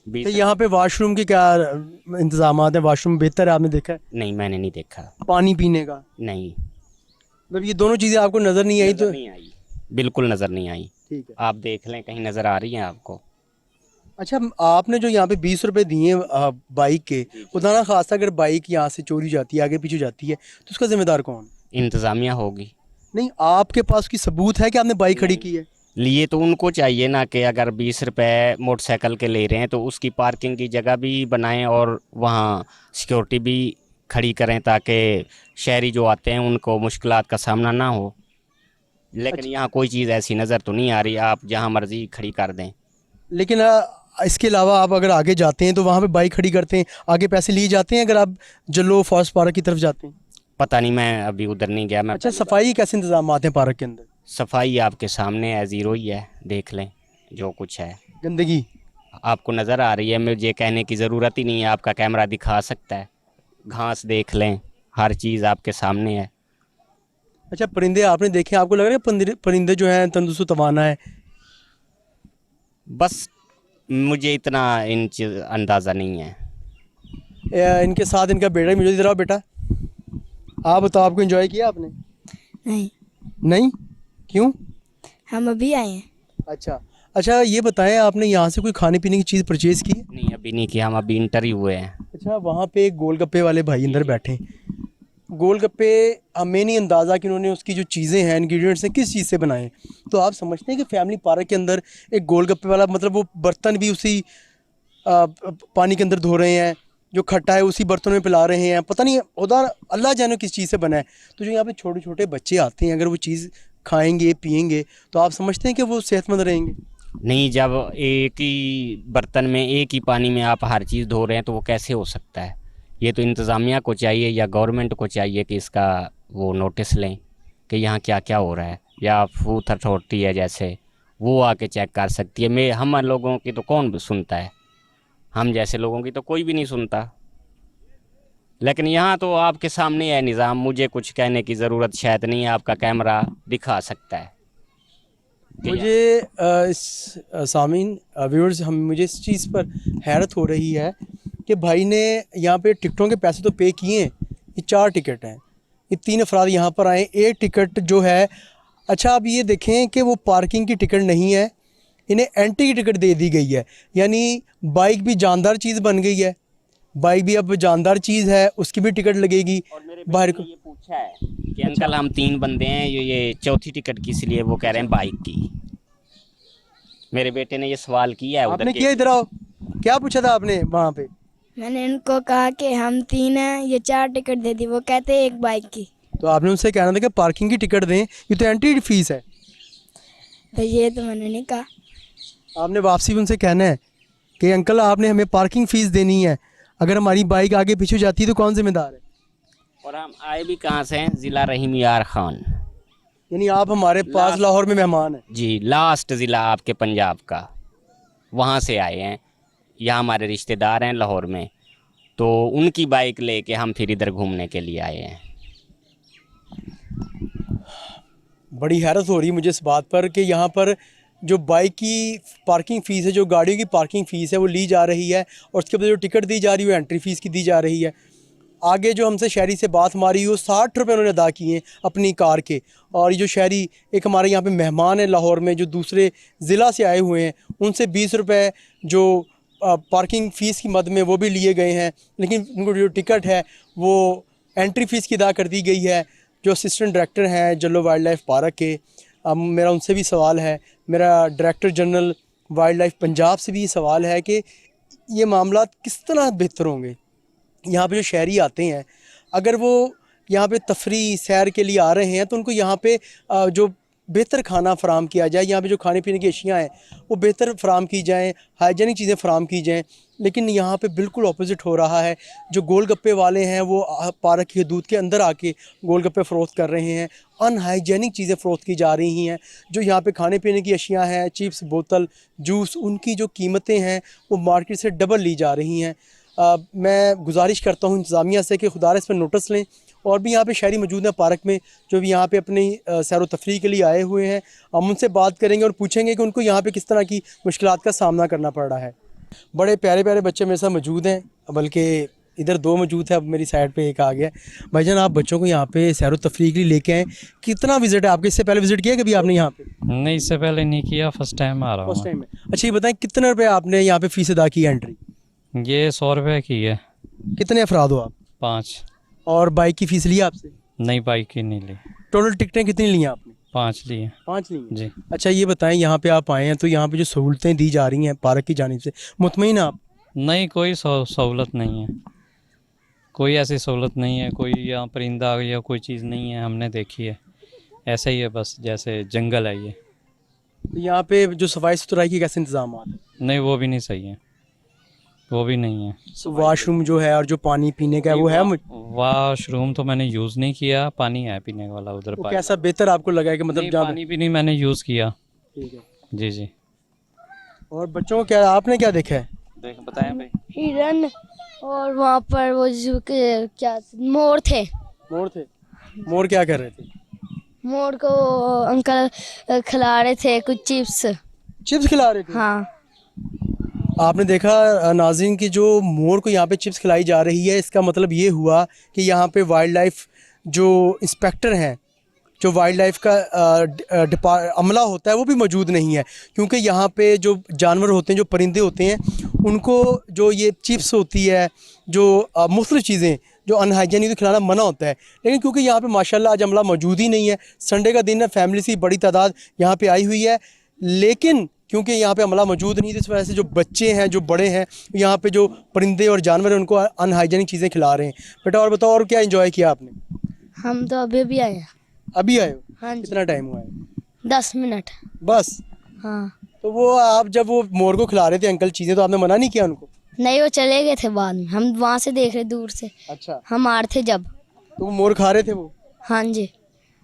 Speaker 1: तो
Speaker 7: 20
Speaker 1: यहाँ पे वॉशरूम के क्या इंतजाम हैं? वॉशरूम बेहतर है, आपने देखा है?
Speaker 7: नहीं मैंने नहीं देखा।
Speaker 1: पानी पीने का,
Speaker 7: नहीं
Speaker 1: मतलब ये दोनों चीज़ें आपको नज़र नहीं आई? तो
Speaker 7: नज़र नहीं आई, बिल्कुल नज़र नहीं आई।
Speaker 1: ठीक है।
Speaker 7: आप देख लें, कहीं नज़र आ रही है आपको?
Speaker 1: अच्छा आपने जो यहाँ पे 20 रुपये दिए बाइक के, खुदा ना खास्ता अगर बाइक यहाँ से चोरी जाती है, आगे पीछे जाती है, तो उसका जिम्मेदार कौन?
Speaker 7: इंतज़ामिया होगी।
Speaker 1: नहीं, आपके पास की सबूत है कि आपने बाइक खड़ी की है?
Speaker 7: लिए तो उनको चाहिए ना कि अगर 20 रुपए मोटरसाइकिल के ले रहे हैं तो उसकी पार्किंग की जगह भी बनाएं और वहाँ सिक्योरिटी भी खड़ी करें, ताकि शहरी जो आते हैं उनको मुश्किलात का सामना ना हो। लेकिन यहाँ कोई चीज़ ऐसी नज़र तो नहीं आ रही, आप जहाँ मर्जी खड़ी कर दें।
Speaker 1: लेकिन इसके अलावा आप अगर आगे जाते हैं तो वहाँ पे बाइक खड़ी करते हैं, आगे पैसे लिए जाते हैं अगर आप जल्लो फॉरेस्ट पार्क की तरफ जाते हैं?
Speaker 7: पता नहीं, मैं अभी उधर नहीं गया। मैं
Speaker 1: अच्छा सफाई कैसे इंतजाम आते हैं पार्क के अंदर?
Speaker 7: सफाई आपके सामने है, ज़ीरो ही है, देख लें जो कुछ है।
Speaker 1: गंदगी
Speaker 7: आपको नज़र आ रही है, मुझे कहने की ज़रूरत ही नहीं है, आपका कैमरा दिखा सकता है। घास देख लें, हर चीज़ आपके सामने है।
Speaker 1: अच्छा परिंदे आपने देखे, आपको लग रहा है परिंदे जो हैं तंदुरुस्त तवाना है?
Speaker 7: बस मुझे इतना इन चीज़ अंदाज़ा नहीं है।
Speaker 1: इनके साथ इनका बेटा, मुझे इधर आओ बेटा, आप बताओ आपको एंजॉय किया आपने?
Speaker 5: नहीं,
Speaker 1: नहीं, क्यों?
Speaker 5: हम अभी आए हैं।
Speaker 1: अच्छा अच्छा ये बताएं आपने यहाँ से कोई खाने पीने की चीज़ परचेज़ की है?
Speaker 7: नहीं अभी नहीं किया, हम अभी इंटर ही हुए हैं।
Speaker 1: अच्छा वहाँ पे एक गोलगप्पे वाले भाई अंदर बैठे हैं। गोलगप्पे हमें नहीं अंदाज़ा कि उन्होंने उसकी जो चीज़ें हैं, इंग्रेडिएंट्स हैं, किस चीज़ से बनाए हैं। तो आप समझते हैं कि फैमिली पार्क के अंदर एक गोलगप्पे वाला, मतलब वो बर्तन भी उसी पानी के अंदर धो रहे हैं, जो खट्टा है उसी बर्तन में पिला रहे हैं, पता नहीं खुदा अल्लाह जाने किस चीज़ से बना है। तो जो यहाँ पे छोटे छोटे बच्चे आते हैं, अगर वो चीज़ खाएंगे पिएंगे तो आप समझते हैं कि वो सेहतमंद रहेंगे?
Speaker 7: नहीं, जब एक ही बर्तन में एक ही पानी में आप हर चीज़ धो रहे हैं तो वो कैसे हो सकता है। ये तो इंतज़ामिया को चाहिए या गवर्नमेंट को चाहिए कि इसका वो नोटिस लें कि यहाँ क्या क्या हो रहा है, या फूड अथॉरिटी है जैसे, वो आके चेक कर सकती है। मैं हम लोगों की तो कौन सुनता है, हम जैसे लोगों की तो कोई भी नहीं सुनता। लेकिन यहाँ तो आपके सामने है निज़ाम, मुझे कुछ कहने की ज़रूरत शायद नहीं है, आपका कैमरा दिखा सकता है।
Speaker 1: मुझे सामीन व्यूअर्स, मुझे इस चीज़ पर हैरत हो रही है कि भाई ने यहाँ पे टिकटों के पैसे तो पे किए हैं, ये 4 टिकट हैं, ये 3 अफराद यहाँ पर आए, एक टिकट जो है, अच्छा आप ये देखें कि वो पार्किंग की टिकट नहीं है, इन्हें एंट्री की टिकट दे दी गई है। यानी बाइक भी जानदार चीज़ बन गई है, बाइक भी अब जानदार चीज़ है, उसकी भी टिकट लगेगी बाहर को।
Speaker 7: ये पूछा है कि अंकल हम 3 बंदे हैं, ये चौथी टिकट किस लिए, वो कह रहे हैं बाइक की। मेरे बेटे ने ये सवाल किया है उधर
Speaker 1: आपने किया? इधर आओ, क्या पूछा था आपने वहाँ पे?
Speaker 5: मैंने उनको कहा कि हम 3 हैं, ये 4 टिकट दे दी, वो कहते हैं एक बाइक की।
Speaker 1: तो आपने उनसे कहना था कि पार्किंग की टिकट दें, ये तो एंट्री फीस है।
Speaker 5: तो ये तो मैंने नहीं कहा।
Speaker 1: आपने वापसी भी उनसे कहना है कि अंकल आपने हमें पार्किंग फ़ीस देनी है, अगर हमारी बाइक आगे पीछे जाती है तो कौन जिम्मेदार है?
Speaker 7: और हम आए भी कहाँ से हैं? ज़िला रहीम यार खान।
Speaker 1: यानी आप हमारे पास लाहौर में मेहमान हैं?
Speaker 7: जी, लास्ट ज़िला आपके पंजाब का, वहाँ से आए हैं। यहाँ हमारे रिश्तेदार हैं लाहौर में, तो उनकी बाइक लेके हम फिर इधर घूमने के लिए आए हैं।
Speaker 1: बड़ी हैरत हो रही है मुझे इस बात पर कि यहाँ पर जो बाइक की पार्किंग फ़ीस है, जो गाड़ियों की पार्किंग फ़ीस है, वो ली जा रही है, और उसके बाद जो टिकट दी जा रही है वो एंट्री फ़ीस की दी जा रही है। आगे जो हमसे शहरी से बात हमारी, वो 60 रुपये उन्होंने अदा किए हैं अपनी कार के। और ये जो शहरी एक हमारे यहाँ पे मेहमान है लाहौर में, जो दूसरे ज़िला से आए हुए हैं, उनसे 20 रुपये जो पार्किंग फ़ीस की मद में वो भी लिए गए हैं, लेकिन उनको जो टिकट है वो एंट्री फ़ीस की अदा कर दी गई है। जो असिस्टेंट डायरेक्टर हैं जल्लो वाइल्ड लाइफ पार्क के, मेरा उनसे भी सवाल है, मेरा director general wild life Punjab से भी ये सवाल है कि ये मामला किस तरह बेहतर होंगे। यहाँ पे जो शहरी आते हैं, अगर वो यहाँ पे तफरी सैर के लिए आ रहे हैं, तो उनको यहाँ पे जो बेहतर खाना फराम किया जाए, यहाँ पे जो खाने पीने की अशियाँ हैं वो बेहतर फराम की जाएँ, हाइजीनिक चीज़ें फराम की जाएँ। लेकिन यहाँ पे बिल्कुल ऑपोजिट हो रहा है। जो गोलगप्पे वाले हैं वो पार्क की हदूद के अंदर आके गोलगप्पे फ़रोख्त कर रहे हैं, अनहाइजीनिक चीज़ें फ़रोख्त की जा रही हैं। जो यहाँ पे खाने पीने की अशियाँ हैं, चिप्स, बोतल, जूस, उनकी जो कीमतें हैं वो मार्केट से डबल ली जा रही हैं। मैं गुजारिश करता हूँ इंतज़ामिया से कि खुदा इस पर नोटिस लें। और भी यहाँ पे शहरी मौजूद हैं पार्क में जो भी यहाँ पे अपनी सैर व तफरीह के लिए आए हुए हैं। हम उनसे बात करेंगे और पूछेंगे कि उनको यहाँ पे किस तरह की मुश्किलात का सामना करना पड़ रहा है। बड़े प्यारे प्यारे बच्चे मेरे साथ मौजूद हैं, बल्कि इधर 2 मौजूद है, अब मेरी साइड पे एक आ गया। भाईजान, आप बच्चों को यहाँ पे सैर व तफरीह के लिए लेके आए, कितना विज़िट है आपके? इससे पहले विज़िट किया कभी आपने यहाँ पे?
Speaker 8: नहीं, इससे पहले नहीं किया, फर्स्ट टाइम आ रहा हूँ।
Speaker 1: फर्स्ट टाइम है। अच्छा, ये बताएं कितने रुपए आपने यहाँ पे फ़ीस अदा की है एंट्री?
Speaker 8: ये 100 रुपये की है।
Speaker 1: कितने अफराद हो आप?
Speaker 8: 5।
Speaker 1: और बाइक की फ़ीस ली आपसे?
Speaker 8: नई बाइक की नहीं ली।
Speaker 1: टोटल टिकटें कितनी ली हैं आपने?
Speaker 8: 5 लिए।
Speaker 1: 5 ली हैं।
Speaker 8: जी।
Speaker 1: अच्छा, ये बताएं यहाँ पे आप आए हैं तो यहाँ पे जो सहूलतें दी जा रही हैं पार्क की जानिब से, मुतमईन आप?
Speaker 8: नहीं, कोई सहूलत नहीं है, कोई ऐसी सहूलत नहीं है। कोई यहाँ परिंदा या कोई चीज़ नहीं है, हमने देखी है। ऐसा ही है बस, जैसे जंगल है ये।
Speaker 1: तो यहाँ पे जो सफाई सुथराई की कैसे इंतजाम है?
Speaker 8: नहीं, वो भी नहीं सही है, वो भी नहीं है।
Speaker 1: वाशरूम जो है और जो पानी पीने का है वो है?
Speaker 8: वाशरूम तो मैंने यूज़ नहीं किया, पानी है पीने वाला उधर।
Speaker 1: वो कैसा बेहतर आपको लगा है कि मतलब जहाँ
Speaker 8: पानी भी नहीं मैंने यूज़ किया।
Speaker 1: ठीक है।
Speaker 8: जी जी।
Speaker 1: और बच्चों को क्या आपने क्या देखा है?
Speaker 8: देख बताएं भाई।
Speaker 5: हिरन और वहाँ पर वो जो के क्या मोर थे।
Speaker 1: मोर थे? मोर क्या कर रहे थे?
Speaker 5: मोर को अंकल खिला रहे थे कुछ चिप्स।
Speaker 1: चिप्स खिला रहे थे?
Speaker 5: हाँ।
Speaker 1: आपने देखा नाज़रीन की जो मोर को यहाँ पे चिप्स खिलाई जा रही है, इसका मतलब ये हुआ कि यहाँ पे वाइल्ड लाइफ जो इंस्पेक्टर हैं, जो वाइल्ड लाइफ का अमला होता है वो भी मौजूद नहीं है। क्योंकि यहाँ पे जो जानवर होते हैं, जो परिंदे होते हैं, उनको जो ये चिप्स होती है, जो मुख्तलिफ़ चीज़ें जो अनहाइजीनिक खिलाना मना होता है। लेकिन क्योंकि यहाँ पे माशाल्लाह आज अमला मौजूद ही नहीं है, संडे का दिन है, फैमिली की बड़ी तादाद यहाँ पे आई हुई है, लेकिन क्योंकि यहाँ पे अमला मौजूद नहीं है, इस वजह से जो बच्चे हैं, जो बड़े हैं, यहाँ पे जो परिंदे और जानवर हैं उनको अनहाइजीनिक चीज़ें खिला रहे हैं। बेटा और बताओ, और क्या एंजॉय किया आपने?
Speaker 5: हम तो अभी भी आए हैं।
Speaker 1: अभी आए हो?
Speaker 5: हाँ जी।
Speaker 1: कितना टाइम हुआ है?
Speaker 5: 10 मिनट।
Speaker 1: बस?
Speaker 5: हाँ।
Speaker 1: तो वो आप जब वो मोर को खिला रहे थे अंकल चीज़ें, तो आपने मना नहीं किया उनको?
Speaker 5: नहीं, वो चले गए थे बाद में, हम वहाँ से देख रहे दूर से।
Speaker 1: अच्छा।
Speaker 5: हम आ रहे थे जब।
Speaker 1: तो वो मोर खा रहे थे वो?
Speaker 5: हाँ जी।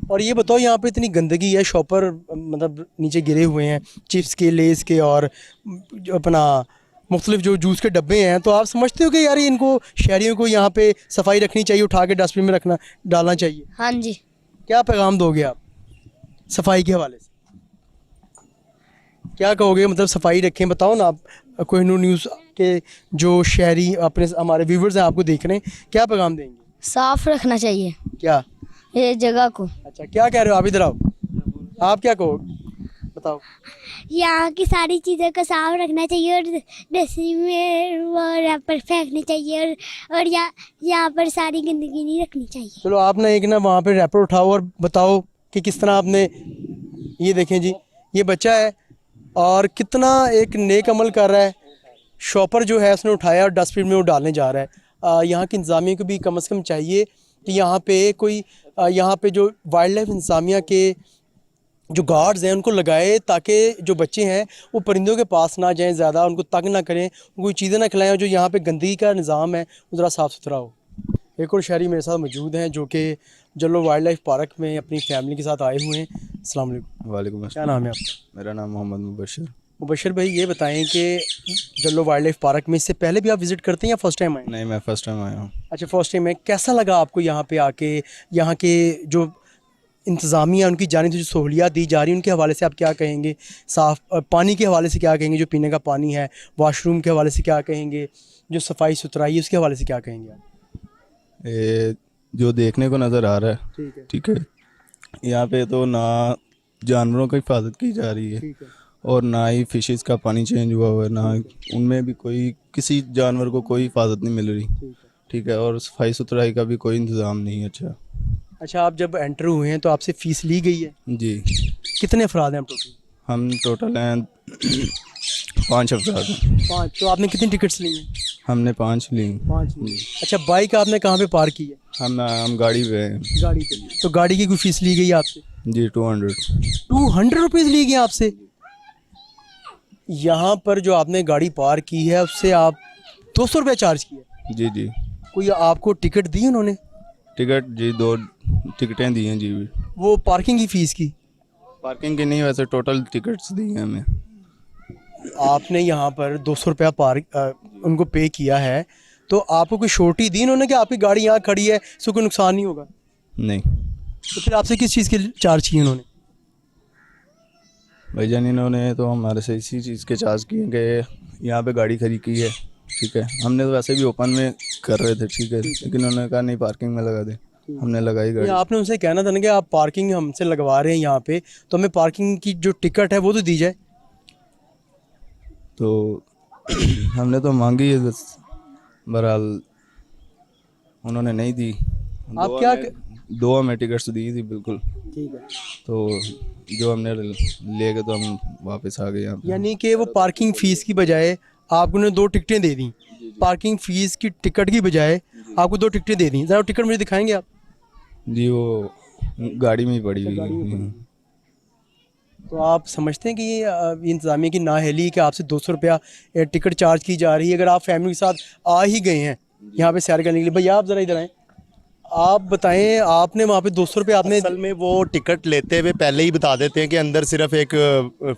Speaker 1: और ये बताओ, यहाँ पे इतनी गंदगी है, शॉपर मतलब नीचे गिरे हुए हैं चिप्स के, लेस के और जो अपना मुख्तलिफ जो जूस के डब्बे हैं, तो आप समझते हो कि यार इनको शहरियों को यहाँ पे सफाई रखनी चाहिए, उठा के डस्टबिन में रखना डालना चाहिए?
Speaker 5: हाँ जी।
Speaker 1: क्या पैगाम दोगे आप सफाई के हवाले से? क्या कहोगे, मतलब सफाई रखें? बताओ ना आप, कोहिनूर न्यूज़ के जो शहरी अपने हमारे व्यूवर्स हैं आपको देख रहे हैं, क्या पैगाम देंगे?
Speaker 5: साफ रखना चाहिए
Speaker 1: क्या
Speaker 5: ये जगह को।
Speaker 1: अच्छा, क्या कह रहे हो आप? इधर आओ, आप क्या कहो, बताओ।
Speaker 9: यहाँ की सारी चीज़ों को साफ रखना चाहिए और डस्टबिन में वो रैपर फेंकने चाहिए और यहाँ पर सारी गंदगी नहीं रखनी चाहिए।
Speaker 1: चलो आप ना एक ना वहाँ पे रैपर उठाओ और बताओ कि किस तरह आपने, ये देखें जी, ये बच्चा है और कितना एक नेक अमल कर रहा है। शॉपर जो है उसने उठाया और डस्टबिन में वो डालने जा रहा है। यहाँ की इंतज़ामिया को भी कम से कम चाहिए कि यहाँ पे कोई यहाँ पे जो वाइल्ड लाइफ इंतज़ामिया के जो गार्ड्स हैं उनको लगाए, ताकि जो बच्चे हैं वो परिंदों के पास ना जाएं, ज़्यादा उनको तंग ना करें, कोई चीज़ें ना खिलाएं, और जो यहाँ पे गंदगी का निज़ाम है वो ज़रा साफ़ सुथरा हो। एक और शहरी मेरे साथ मौजूद हैं जो कि जल्लो वाइल्ड लाइफ पार्क में अपनी फैमिली के साथ आए हुए हैं। अस्सलाम वालेकुम।
Speaker 10: वालेकुम
Speaker 1: क्या नाम है आपका?
Speaker 10: मेरा नाम मोहम्मद मुबशर।
Speaker 1: मुबशर भाई, ये बताएं कि जल्लो वाइल्ड लाइफ पार्क में इससे पहले भी आप विज़िट करते हैं या फर्स्ट टाइम आए?
Speaker 10: नहीं, मैं फ़र्स्ट टाइम आया हूँ।
Speaker 1: अच्छा, फर्स्ट टाइम है। कैसा लगा आपको यहाँ पे आके? यहाँ के जो इंतज़ामिया उनकी जानिब से जो सहूलियात दी जा रही हैं उनके हवाले से आप क्या कहेंगे? साफ़ पानी के हवाले से क्या कहेंगे, जो पीने का पानी है, वाशरूम के हवाले से क्या कहेंगे, जो सफाई सुथराई है उसके हवाले से क्या कहेंगे आप?
Speaker 10: जो देखने को नज़र आ रहा है,
Speaker 1: ठीक है,
Speaker 10: ठीक है, यहाँ पे तो ना जानवरों की हिफाजत की जा रही है
Speaker 1: ठीक है,
Speaker 10: और ना ही फिशेस का पानी चेंज हुआ हुआ है, ना उनमें भी कोई किसी जानवर को कोई हिफाजत नहीं मिल रही, ठीक है, और सफाई सुथराई का भी कोई इंतज़ाम नहीं है।
Speaker 1: अच्छा, आप जब एंटर हुए हैं तो आपसे फ़ीस ली गई है?
Speaker 10: जी।
Speaker 1: कितने अफराद हैं आप टोटल?
Speaker 10: हम टोटल हैं 5 अफराद हैं।
Speaker 1: 5। तो आपने कितनी टिकट्स ली हैं?
Speaker 10: हमने 5 ली।
Speaker 1: 5 ली। अच्छा, बाइक आपने कहाँ पे पार्क की है?
Speaker 10: हम गाड़ी पे हैं।
Speaker 1: गाड़ी पे। तो गाड़ी की कोई फ़ीस ली गई आपसे?
Speaker 10: जी 200।
Speaker 1: 200 रुपीज़ ली गई आपसे? यहाँ पर जो आपने गाड़ी पार्क की है उससे आप 200 रुपया चार्ज किया?
Speaker 10: जी जी।
Speaker 1: कोई आपको टिकट दी उन्होंने?
Speaker 10: टिकट जी 2 टिकटें दी हैं जी।
Speaker 1: वो पार्किंग की फ़ीस की?
Speaker 10: पार्किंग की नहीं, वैसे टोटल टिकट्स दी हैं हमें।
Speaker 1: आपने यहाँ पर 200 रुपया उनको पे किया है, तो आपको कोई श्योरिटी दी उन्होंने कि आपकी गाड़ी यहाँ खड़ी है, इसको कोई नुकसान नहीं होगा?
Speaker 10: नहीं।
Speaker 1: तो फिर आपसे किस चीज़ के चार्ज किए उन्होंने?
Speaker 10: भाईजान इन्होंने तो हमारे से इसी चीज़ के चार्ज किए कि यहाँ पे गाड़ी खड़ी की है, ठीक है। हमने तो वैसे भी ओपन में कर रहे थे, ठीक है, लेकिन उन्होंने कहा नहीं पार्किंग में लगा दे, हमने लगाई गाड़ी।
Speaker 1: आपने उनसे कहना था ना कि आप पार्किंग हमसे लगवा रहे हैं यहाँ पे, तो हमें पार्किंग की जो टिकट है वो तो दी जाए।
Speaker 10: तो हमने तो मांगी है बस, बहरहाल उन्होंने नहीं दी।
Speaker 1: आप क्या
Speaker 10: 2 हमें टिकट्स दी थी बिल्कुल,
Speaker 1: ठीक है,
Speaker 10: तो जो हमने ले गए तो हम वापस आ गए यहाँ पे।
Speaker 1: यानी कि वो पार्किंग फ़ीस की बजाय आपको उन्होंने 2 टिकटें दे दी, पार्किंग फ़ीस की टिकट की बजाय आपको 2 टिकटें दे दी। ज़रा टिकट मुझे दिखाएंगे आप?
Speaker 10: जी वो गाड़ी में ही पड़ी हुई।
Speaker 1: तो आप समझते हैं कि ये इंतज़ामिया की नाअहली कि आपसे 200 रुपया टिकट चार्ज की जा रही है? अगर आप फैमिली के साथ आ ही गए हैं यहाँ पे सैर करने के लिए, भैया आप ज़रा इधर आएँ, आप बताएं, आपने वहाँ पे 200 रुपये आपने
Speaker 11: असल में वो टिकट लेते हुए पहले ही बता देते हैं कि अंदर सिर्फ एक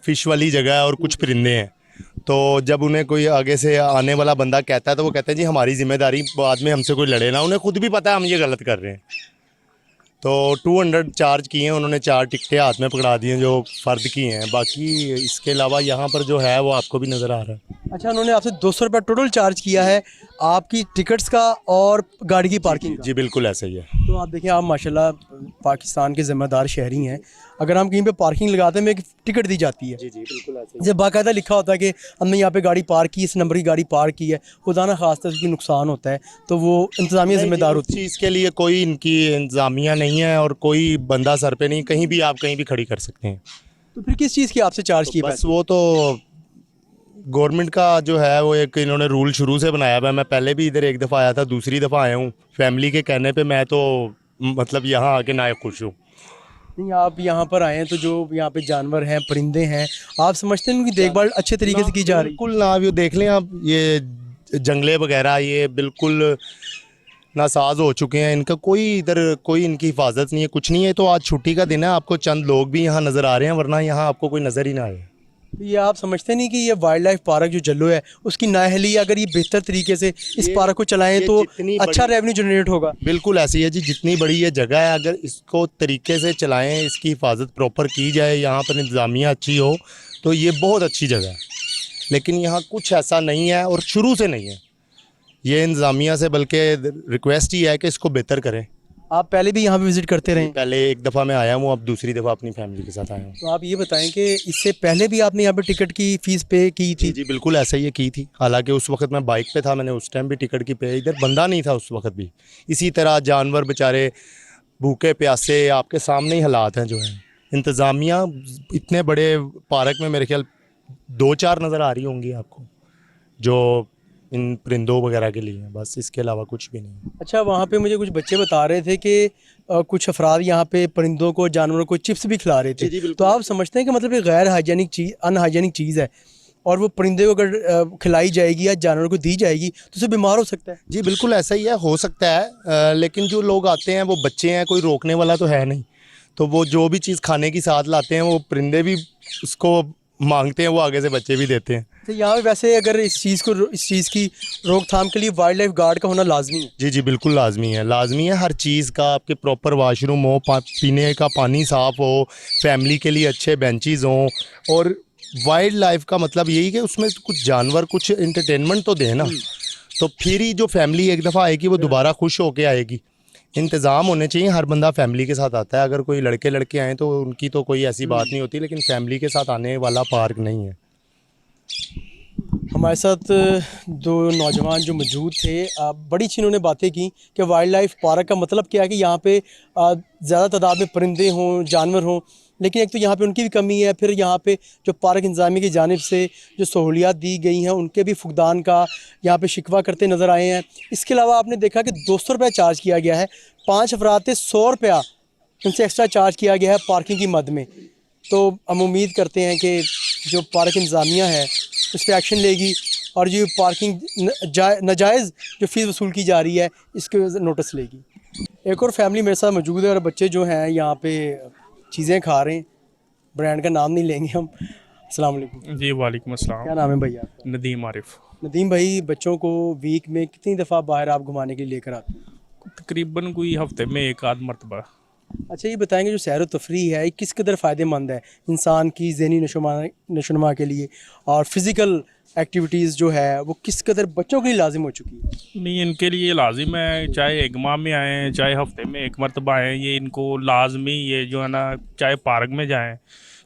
Speaker 11: फ़िश वाली जगह है और कुछ परिंदे हैं। तो जब उन्हें कोई आगे से आने वाला बंदा कहता है तो वो कहते हैं जी हमारी जिम्मेदारी, बाद में हमसे कोई लड़े ना। उन्हें खुद भी पता है हम ये गलत कर रहे हैं। तो 200 चार्ज किए हैं उन्होंने, 4 टिकटें हाथ में पकड़ा दी हैं जो फ़र्द की हैं। बाकी इसके अलावा यहाँ पर जो है वो आपको भी नज़र आ रहा है।
Speaker 1: अच्छा, उन्होंने आपसे 200 रुपया टोटल चार्ज किया है आपकी टिकट्स का और गाड़ी की पार्किंग का?
Speaker 11: जी बिल्कुल ऐसा ही है।
Speaker 1: तो आप देखिए, आप माशाल्लाह पाकिस्तान के ज़िम्मेदार शहरी हैं। अगर हम कहीं पे पार्किंग लगाते हैं, हमें एक टिकट दी जाती है,
Speaker 11: जी जी बिल्कुल ऐसा ही।
Speaker 1: जैसे बाकायदा लिखा होता है कि हमने यहाँ पे गाड़ी पार्क की, इस नंबर की गाड़ी पार्क की है, खुदा ना खास्ता उसकी नुकसान होता है तो वो इंतज़ामिया ज़िम्मेदार होती है।
Speaker 11: चीज़ के लिए कोई इनकी इंतज़ामिया नहीं है और कोई बंदा सर पे नहीं, कहीं भी आप कहीं भी खड़ी कर सकते हैं।
Speaker 1: तो फिर किस चीज़ की आपसे चार्ज की?
Speaker 11: बस वो तो गवर्नमेंट का जो है वो एक इन्होंने रूल शुरू से बनाया हुआ है। मैं पहले भी इधर एक दफ़ा आया था, दूसरी दफ़ा आया हूँ फैमिली के कहने पे। मैं तो मतलब यहाँ आके ना खुश हूँ।
Speaker 1: नहीं, आप यहाँ पर आए हैं तो जो यहाँ पे जानवर हैं, परिंदे हैं, आप समझते हैं उनकी देखभाल अच्छे तरीके से की जा रही है?
Speaker 11: बिल्कुल ना, ये देख लें आप, ये जंगले वगैरह ये बिल्कुल नासाज हो चुके हैं। इनका कोई इधर कोई इनकी हिफाजत नहीं है, कुछ नहीं है। तो आज छुट्टी का दिन है, आपको चंद लोग भी यहाँ नज़र आ रहे हैं, वरना यहाँ आपको कोई नज़र ही ना आए।
Speaker 1: तो ये आप समझते नहीं कि ये वाइल्ड लाइफ पार्क जो जल्लो है उसकी नाअहली, अगर ये बेहतर तरीके से इस पार्क को चलाएं तो अच्छा रेवेन्यू जनरेट होगा?
Speaker 11: बिल्कुल ऐसी है जी, जितनी बड़ी ये जगह है अगर इसको तरीके से चलाएं, इसकी हिफाजत प्रॉपर की जाए, यहाँ पर इंतज़ामिया अच्छी हो तो ये बहुत अच्छी जगह है। लेकिन यहाँ कुछ ऐसा नहीं है और शुरू से नहीं है। ये इंतज़ामिया से बल्कि रिक्वेस्ट ही है कि इसको बेहतर करें।
Speaker 1: आप पहले भी यहाँ पे विज़िट करते रहे?
Speaker 11: पहले एक दफ़ा मैं आया हूँ, अब दूसरी दफ़ा अपनी फैमिली के साथ आया हूँ।
Speaker 1: तो आप ये बताएं कि इससे पहले भी आपने यहाँ पे टिकट की फ़ीस पे की थी?
Speaker 11: जी बिल्कुल ऐसा ही की थी। हालांकि उस वक्त मैं बाइक पे था, मैंने उस टाइम भी टिकट की पे, इधर बंदा नहीं था उस वक्त भी। इसी तरह जानवर बेचारे भूखे प्यासे, आपके सामने ही हालात हैं जो है। इंतज़ामिया इतने बड़े पार्क में मेरे ख्याल 2-4 नज़र आ रही होंगी आपको जो इन परिंदों वगैरह के लिए, बस इसके अलावा कुछ भी नहीं।
Speaker 1: अच्छा, वहाँ पे मुझे कुछ बच्चे बता रहे थे कि कुछ अफराद यहाँ पे परिंदों को, जानवरों को चिप्स भी खिला रहे थे। तो आप समझते हैं कि मतलब ये गैर हाइजीनिक चीज़, अनहाइजीनिक चीज़ है, और वो परिंदे को अगर खिलाई जाएगी या जानवरों को दी जाएगी तो उसे बीमार हो सकता है?
Speaker 11: जी बिल्कुल ऐसा ही है, हो सकता है। लेकिन जो लोग आते हैं वो बच्चे हैं, कोई रोकने वाला तो है नहीं। तो वो जो भी चीज़ खाने की साथ लाते हैं वो परिंदे भी उसको मांगते हैं, वो आगे से बच्चे भी देते हैं।
Speaker 1: तो यहाँ पे वैसे अगर इस चीज़ की रोकथाम के लिए वाइल्ड लाइफ गार्ड का होना लाजमी है?
Speaker 11: जी जी बिल्कुल लाजमी है, लाजमी है। हर चीज़ का आपके प्रॉपर वाशरूम हो, पीने का पानी साफ़ हो, फैमिली के लिए अच्छे बेंचेस हों। और वाइल्ड लाइफ का मतलब यही कि उसमें कुछ जानवर कुछ इंटरटेनमेंट तो दें ना, तो फिर ही जो फैमिली एक दफ़ा आएगी वो दोबारा खुश होके आएगी। इंतज़ाम होने चाहिए, हर बंदा फैमिली के साथ आता है। अगर कोई लड़के आएँ तो उनकी तो कोई ऐसी बात नहीं होती, लेकिन फैमिली के साथ आने वाला पार्क नहीं है।
Speaker 1: हमारे साथ 2 नौजवान जो मौजूद थे, बड़ी अच्छी इन्होंने बातें की कि वाइल्ड लाइफ पार्क का मतलब क्या है कि यहाँ पे ज़्यादा तादाद में परिंदे हों, जानवर हों, लेकिन एक तो यहाँ पे उनकी भी कमी है, फिर यहाँ पे जो पार्क इंतज़ामिया की जानिब से जो सहूलियात दी गई हैं उनके भी फुकदान का यहाँ पे शिकवा करते नज़र आए हैं। इसके अलावा आपने देखा कि 200 रुपया चार्ज किया गया है, 5 अफराद थे, 100 रुपया उनसे एक्स्ट्रा चार्ज किया गया है पार्किंग की मद में। तो हम उम्मीद करते हैं कि जो पार्क इंतज़ामिया है उस पर एक्शन लेगी और जो पार्किंग नाजायज़ जो फ़ीस वसूल की जा रही है इसके नोटिस लेगी। एक और फैमिली मेरे साथ मौजूद है और बच्चे जो हैं यहाँ पे चीज़ें खा रहे हैं, ब्रांड का नाम नहीं लेंगे हम। अस्सलाम वालेकुम।
Speaker 12: जी वालेकुम अस्सलाम।
Speaker 1: क्या नाम है भैया आपका?
Speaker 12: नदीम आरिफ।
Speaker 1: नदीम भाई, बच्चों को वीक में कितनी दफ़ा बाहर आप घुमाने के लिए लेकर आते हैं?
Speaker 12: तकरीबन कोई हफ्ते में एक आध मरतबा।
Speaker 1: अच्छा, ये बताएंगे जो सैर व तफरी है ये किस कदर फ़ायदेमंद है इंसान की ज़हनी नशोनुमा के लिए, और फिज़िकल एक्टिविटीज़ जो है वो किस कदर बच्चों के लिए लाजिम हो चुकी है?
Speaker 12: नहीं, इनके लिए लाजिम है, चाहे एक माह में आएँ चाहे हफ्ते में एक मरतबा आएँ, ये इनको लाजमी, ये जो है ना, चाहे पार्क में जाएँ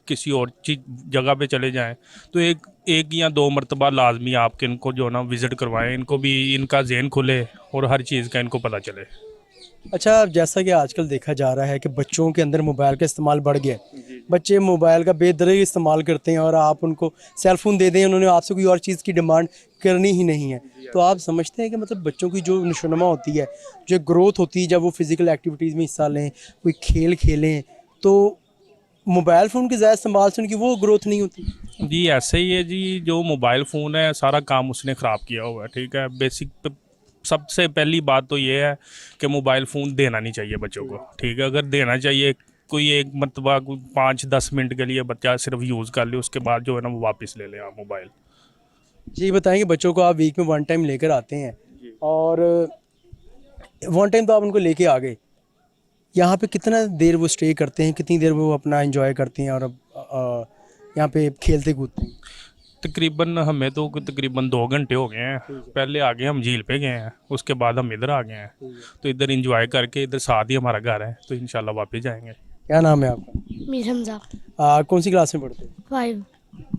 Speaker 12: किसी और चीज जगह पे चले जाएं तो एक या दो मरतबा लाजमी आपके इनको जो ना विज़िट करवाएं, इनको भी इनका जहन खुले और हर चीज़ का इनको पता चले।
Speaker 1: अच्छा, जैसा कि आजकल देखा जा रहा है कि बच्चों के अंदर मोबाइल का इस्तेमाल बढ़ गया है, बच्चे मोबाइल का बेदरीग इस्तेमाल करते हैं और आप उनको सेल फ़ोन दे दें, उन्होंने आपसे कोई और चीज़ की डिमांड करनी ही नहीं है। तो आप समझते हैं कि मतलब बच्चों की जो नशोनुमा होती है, जो ग्रोथ होती है, जब वो फिज़िकल एक्टिविटीज़ में हिस्सा लें, कोई खेल खेलें, तो मोबाइल फ़ोन के ज़्यादा इस्तेमाल से उनकी वो ग्रोथ नहीं होती?
Speaker 12: जी ऐसे ही है जी, जो मोबाइल फ़ोन है सारा काम उसने ख़राब किया हुआ है। ठीक है, बेसिक सबसे पहली बात तो ये है कि मोबाइल फ़ोन देना नहीं चाहिए बच्चों को। ठीक है, अगर देना चाहिए कोई एक मरतबा 5-10 मिनट के लिए बच्चा सिर्फ यूज़ कर ले, उसके बाद जो है ना वो वापस ले लें आप मोबाइल।
Speaker 1: जी बताएंगे, बच्चों को आप वीक में 1 टाइम लेकर आते हैं और 1 टाइम तो आप उनको लेके आ गए, यहाँ पे कितना देर वो स्टे करते हैं, कितनी देर वो अपना एंजॉय करते हैं और यहाँ पे खेलते कूदते हैं?
Speaker 12: तकरीबन हमें तो तकरीबन 2 घंटे हो गए हैं। पहले आगे हम झील पे गए हैं, उसके बाद हम इधर आ गए हैं, तो इधर एंजॉय करके इधर साथ ही हमारा घर है, तो इंशाल्लाह वापस जाएंगे।
Speaker 1: क्या नाम है आपका?
Speaker 9: मीर हमजा।
Speaker 1: कौन सी क्लास में पढ़ते हो?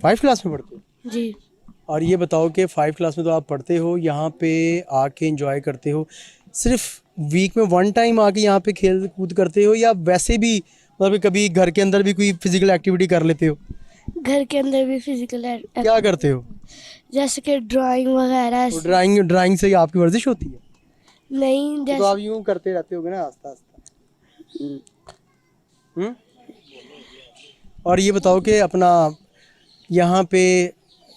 Speaker 1: 5 क्लास में पढ़ते हो
Speaker 9: जी।
Speaker 1: और ये बताओ कि 5 क्लास में तो आप पढ़ते हो, यहाँ पे आके एंजॉय करते हो, सिर्फ वीक में 1 टाइम आके यहाँ पे खेल कूद करते हो या वैसे भी मतलब कभी घर के अंदर भी कोई फिजिकल एक्टिविटी कर लेते हो?
Speaker 9: घर के अंदर भी फिजिकल
Speaker 1: क्या करते हो?
Speaker 9: जैसे कि ड्राइंग वगैरह।
Speaker 1: तो ड्राइंग से आपकी वर्जिश होती है?
Speaker 9: नहीं,
Speaker 1: तो
Speaker 9: जैसे
Speaker 1: आप यूँ करते रहते होगे ना आस्ता आस्ता। और ये बताओ कि अपना यहाँ पे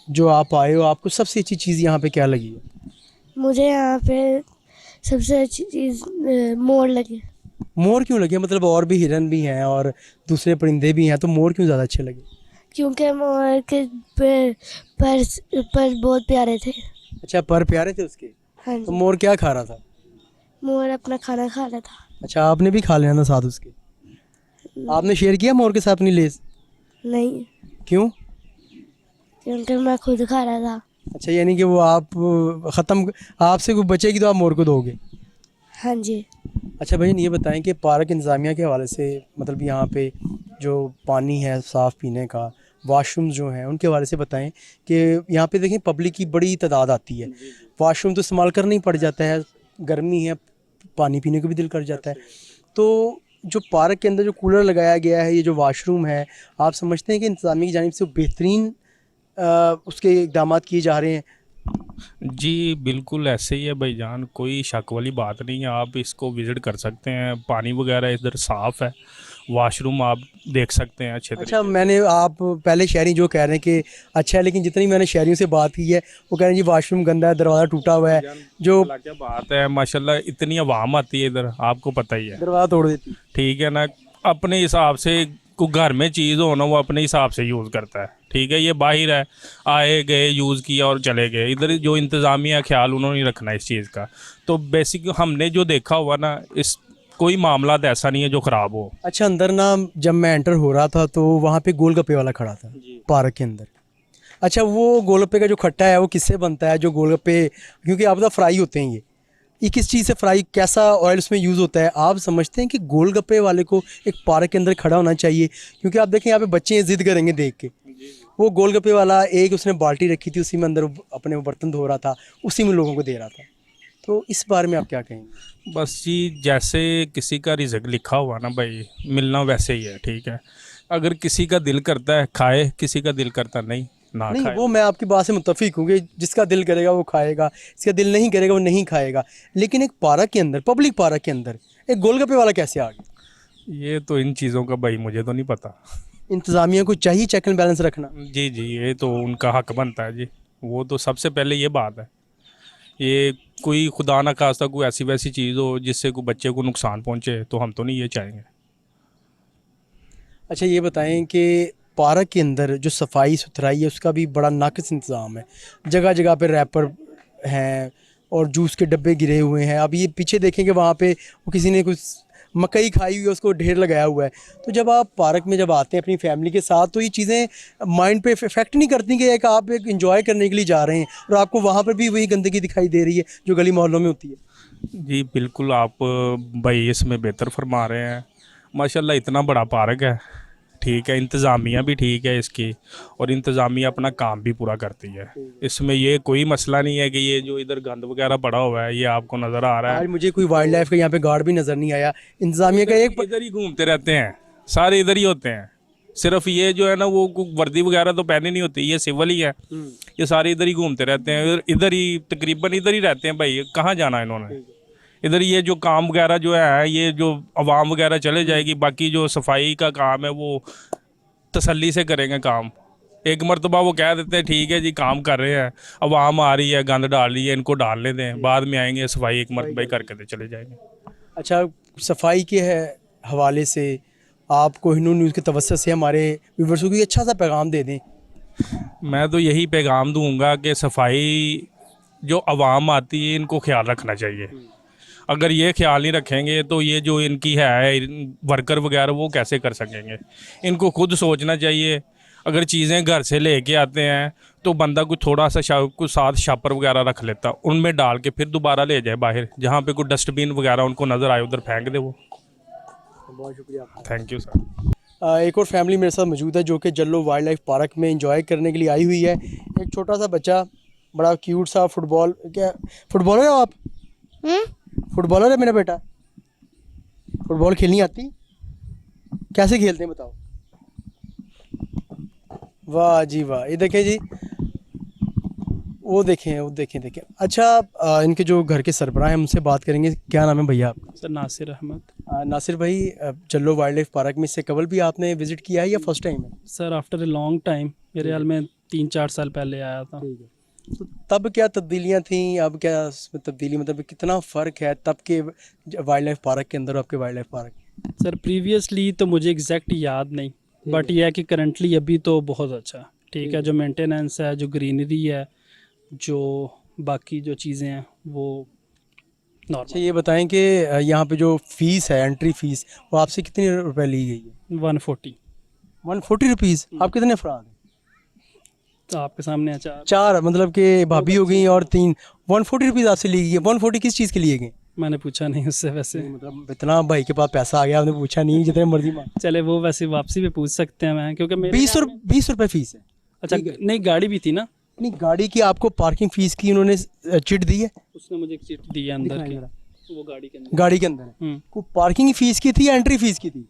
Speaker 1: जो आप आए हो, आपको सबसे अच्छी चीज़ यहाँ पे क्या लगी है?
Speaker 9: मुझे यहाँ पे सबसे अच्छी चीज़ मोर लगे।
Speaker 1: मोर क्यों लगे? मतलब और भी हिरन भी हैं और दूसरे परिंदे भी हैं, तो मोर क्यों ज़्यादा अच्छे लगे?
Speaker 9: क्योंकि मोर के पर बहुत प्यारे थे।
Speaker 1: अच्छा, पर प्यारे थे उसके?
Speaker 9: हाँ
Speaker 1: तो
Speaker 9: जी।
Speaker 1: मोर क्या खा रहा था?
Speaker 9: मोर अपना खाना खा रहा था।
Speaker 1: अच्छा, आपने भी खा लेना था साथ उसके? आपने शेयर किया मोर के साथ अपनी लेस?
Speaker 9: नहीं,
Speaker 1: क्यों?
Speaker 9: क्योंकि मैं खुद खा रहा था।
Speaker 1: अच्छा, यानी कि वो आप ख़त्म, आपसे कोई बचेगी तो आप मोर को दोगे?
Speaker 9: हाँ जी।
Speaker 1: अच्छा भाई, ये बताएं कि पार्क इंतज़ामिया के हवाले से, मतलब यहाँ पे जो पानी है साफ़ पीने का, वाशरूम जो हैं उनके हवाले से बताएं कि यहाँ पे देखें पब्लिक की बड़ी तादाद आती है, वाशरूम तो इस्तेमाल करना ही पड़ जाता है, गर्मी है, पानी पीने को भी दिल कर जाता है। तो जो पार्क के अंदर जो कूलर लगाया गया है, ये जो वाशरूम है, आप समझते हैं कि इंतज़ामिया की जानिब से बेहतरीन उसके इक़दाम किए जा रहे हैं?
Speaker 12: जी बिल्कुल ऐसे ही है भाईजान, कोई शक वाली बात नहीं है, आप इसको विज़िट कर सकते हैं, पानी वगैरह इधर साफ़ है, वाशरूम आप देख सकते हैं अच्छे
Speaker 1: अच्छा, मैंने आप पहले शहरी जो कह रहे हैं कि अच्छा है, लेकिन जितनी मैंने शहरियों से बात की है वो कह रहे हैं जी वाशरूम गंदा है, दरवाज़ा टूटा हुआ है, जो
Speaker 12: क्या बात है, माशाल्लाह इतनी आवाम आती है इधर, आपको पता ही है,
Speaker 1: दरवाज़ा तोड़ देती।
Speaker 12: ठीक है ना, अपने हिसाब से को घर में चीज़ हो ना वो अपने हिसाब से यूज़ करता है। ठीक है, ये बाहर है, आए गए यूज़ किया और चले गए, इधर जो इंतज़ामिया ख्याल उन्होंने रखना इस चीज़ का। तो बेसिक हमने जो देखा हुआ ना, इस कोई मामला तो ऐसा नहीं है जो ख़राब हो।
Speaker 1: अच्छा, अंदर ना जब मैं एंटर हो रहा था तो वहाँ पे गोलगप्पे वाला खड़ा था पार्क के अंदर। अच्छा, वो गोलगप्पे का जो खट्टा है वो किससे बनता है? जो गोलगप्पे, क्योंकि आप तो फ्राई होते हैं, ये किस चीज़ से फ्राई, कैसा ऑयल उसमें यूज़ होता है? आप समझते हैं कि गोलगप्पे वाले को एक पार्क के अंदर खड़ा होना चाहिए? क्योंकि आप देखें यहाँ पे बच्चे ज़िद करेंगे देख के, वो गोलगप्पे वाला एक उसने बाल्टी रखी थी, उसी में अंदर अपने बर्तन धो रहा था, उसी में लोगों को दे रहा था। तो इस बारे में आप क्या कहेंगे?
Speaker 12: बस जी, जैसे किसी का रिज़्क लिखा हुआ ना भाई, मिलना वैसे ही है। ठीक है, अगर किसी का दिल करता है खाए, किसी का दिल करता नहीं खाए।
Speaker 1: वो मैं आपकी बात से मुत्तफिक हूँ कि जिसका दिल करेगा वो खाएगा, जिसका दिल नहीं करेगा वो नहीं खाएगा, लेकिन एक पार्क के अंदर, पब्लिक पार्क के अंदर एक गोलगप्पे वाला कैसे आ गया?
Speaker 12: ये तो इन चीज़ों का भाई मुझे तो नहीं पता।
Speaker 1: इंतज़ामिया को चाहिए चेक एंड बैलेंस रखना।
Speaker 12: जी जी, ये तो उनका हक बनता है जी। वो तो सबसे पहले ये बात है। ये कोई खुदा ना खास्ता कोई ऐसी वैसी चीज़ हो जिससे कोई बच्चे को नुकसान पहुंचे तो हम तो नहीं ये चाहेंगे।
Speaker 1: अच्छा ये बताएं कि पार्क के अंदर जो सफाई सुथराई है उसका भी बड़ा नाक़िस इंतज़ाम है। जगह जगह पे रैपर हैं और जूस के डब्बे गिरे हुए हैं। अब ये पीछे देखेंगे वहाँ पे वो किसी ने कुछ मकई खाई हुई है उसको ढेर लगाया हुआ है। तो जब आप पार्क में जब आते हैं अपनी फैमिली के साथ तो ये चीज़ें माइंड पे इफेक्ट नहीं करती कि एक आप एक एंजॉय करने के लिए जा रहे हैं और आपको वहाँ पर भी वही गंदगी दिखाई दे रही है जो गली मोहल्लों में होती है।
Speaker 12: जी बिल्कुल, आप भाई इसमें बेहतर फरमा रहे हैं। माशाल्लाह इतना बड़ा पार्क है, ठीक है, इंतज़ामिया भी ठीक है इसकी, और इंतज़ामिया अपना काम भी पूरा करती है। इसमें ये कोई मसला नहीं है कि ये जो इधर गंद वगैरह पड़ा हुआ है ये आपको नज़र आ रहा है।
Speaker 1: आज मुझे कोई वाइल्ड लाइफ का यहाँ पे गार्ड भी नज़र नहीं आया। इंतज़ामिया का एक
Speaker 12: इधर ही घूमते रहते हैं, सारे इधर ही होते हैं। सिर्फ ये जो है ना वो वर्दी वगैरह तो पहने नहीं होती, ये सिविल ही है। ये सारे इधर ही घूमते रहते हैं, इधर ही तकरीबन इधर ही रहते हैं। भाई कहाँ जाना है इन्होंने? इधर ये जो काम वगैरह जो है ये जो आवाम वगैरह चले जाएगी, बाकी जो सफाई का काम है वो तसल्ली से करेंगे काम। एक मरतबा वो कह देते हैं ठीक है जी काम कर रहे हैं, आवाम आ रही है गंद डाल रही है, इनको डालने दें, बाद में आएंगे सफाई एक मरतबा ही करके तो चले जाएंगे।
Speaker 1: अच्छा सफाई के हवाले से आप कोहिनूर न्यूज़ के तवज्जो से हमारे व्यूअर्स को अच्छा सा पैगाम दे दें।
Speaker 12: मैं तो यही पैगाम दूंगा कि सफाई जो आवाम आती है इनको ख्याल रखना चाहिए। अगर ये ख्याल नहीं रखेंगे तो ये जो इनकी है वर्कर वगैरह वो कैसे कर सकेंगे? इनको खुद सोचना चाहिए। अगर चीज़ें घर से लेके आते हैं तो बंदा कुछ थोड़ा सा कुछ साथ शापर वगैरह रख लेता, उनमें डाल के फिर दोबारा ले जाए बाहर, जहाँ पे कोई डस्टबिन वगैरह उनको नज़र आए उधर फेंक दे वो।
Speaker 1: बहुत शुक्रिया।
Speaker 12: Thank you sir.
Speaker 1: एक और फैमिली मेरे साथ मौजूद है जो कि जल्लो वाइल्ड लाइफ पार्क में एंजॉय करने के लिए आई हुई है। एक छोटा सा बच्चा, बड़ा क्यूट सा फुटबॉलर हो आप? फुटबॉलर है मेरा बेटा? फुटबॉल खेलनी आती? कैसे खेलते हैं बताओ? वाह जी वाह, ये देखें जी, वो देखें। अच्छा इनके जो घर के सरबराह हैं उनसे बात करेंगे। क्या नाम है भैया आपका?
Speaker 13: सर नासिर अहमद।
Speaker 1: नासिर भाई, जल्लो वाइल्ड लाइफ पार्क में इससे कबल भी आपने विज़िट किया है या फर्स्ट टाइम है?
Speaker 13: Sir after a long time, मेरे ख्याल में 3-4 साल पहले आया था।
Speaker 1: तो तब क्या तब्दीलियाँ थीं, अब क्या इसमें तब्दीली, मतलब कितना फ़र्क है तब के वाइल्ड लाइफ पार्क के अंदर और आपके wild life park?
Speaker 13: Sir previously तो मुझे एग्जैक्ट याद नहीं, बट यह है कि करंटली अभी तो बहुत अच्छा ठीक है। जो मेंटेनेंस है, जो ग्रीनरी है, जो बाकी जो चीज़ें हैं वो नॉर्मल।
Speaker 1: अच्छा ये बताएं कि यहाँ पे जो फ़ीस है, एंट्री फ़ीस, वो आपसे कितने रुपए ली गई है?
Speaker 13: 140
Speaker 1: रुपीज़। आप कितने अफराद हैं?
Speaker 13: तो आपके सामने
Speaker 1: चार, मतलब कि भाभी हो गई और 3। 140 रुपीज़ आपसे ली गई है। 140 किस चीज़ के लिए गए?
Speaker 13: मैंने पूछा नहीं उससे, वैसे
Speaker 1: मतलब इतना भाई के पास पैसा आ गया, आपने पूछा नहीं, जितने मर्जी मांग।
Speaker 13: चले वो वैसे वापसी पे पूछ सकते हैं मैं, क्योंकि
Speaker 1: 20 रुपये फ़ीस है।
Speaker 13: अच्छा नहीं, गाड़ी भी थी ना?
Speaker 1: नहीं, गाड़ी की आपको पार्किंग फ़ीस की उन्होंने चिट दी है?
Speaker 13: उसने मुझे एक चिट दी है अंदर की, वो गाड़ी के अंदर है।
Speaker 1: को पार्किंग फ़ीस की थी या एंट्री फ़ीस की थी?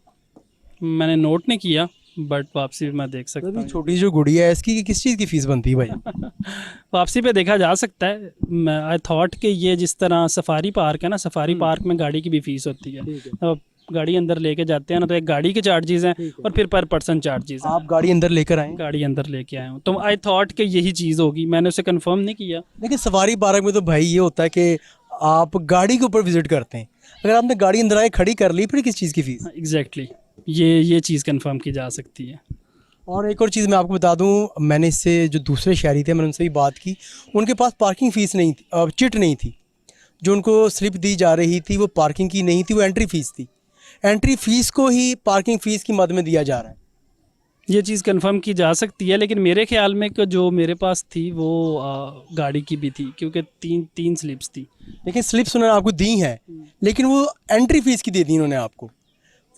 Speaker 13: मैंने नोट नहीं किया, बट वापसी पे मैं देख सकता हूँ।
Speaker 1: छोटी जो गुड़िया है इसकी किस चीज़ की फ़ीस बनती है भाई?
Speaker 13: वापसी पे देखा जा सकता है। आई थॉट कि ये जिस तरह सफारी पार्क है ना, सफारी पार्क में गाड़ी की भी फ़ीस होती है। अब गाड़ी अंदर लेके जाते हैं ना तो एक गाड़ी के चार्जेस हैं और फिर पर पर्सन चार्जेस हैं।
Speaker 1: आप गाड़ी अंदर लेकर आए?
Speaker 13: गाड़ी अंदर लेके आए हूँ, तो आई थॉट कि यही चीज़ होगी, मैंने उसे कंफर्म नहीं किया।
Speaker 1: लेकिन सफारी पार्क में तो भाई ये होता है कि आप गाड़ी के ऊपर विजिट करते हैं, अगर आपने गाड़ी अंदर आए खड़ी कर ली फिर किस चीज़ की फ़ीस?
Speaker 13: एग्जैक्टली, ये चीज़ कंफर्म की जा सकती है।
Speaker 1: और एक और चीज़ मैं आपको बता दूं, मैंने इससे जो दूसरे शहरी थे मैंने उनसे भी बात की, उनके पास पार्किंग फ़ीस नहीं थी, चिट नहीं थी। जो उनको स्लिप दी जा रही थी वो पार्किंग की नहीं थी, वो एंट्री फ़ीस थी। एंट्री फ़ीस को ही पार्किंग फ़ीस की मद में दिया जा रहा है।
Speaker 13: ये चीज़ कंफर्म की जा सकती है, लेकिन मेरे ख्याल में कि जो मेरे पास थी वो गाड़ी की भी थी, क्योंकि तीन स्लिप्स थी।
Speaker 1: लेकिन स्लिप्स उन्होंने आपको दी हैं, लेकिन वो एंट्री फ़ीस की दे दी उन्होंने आपको।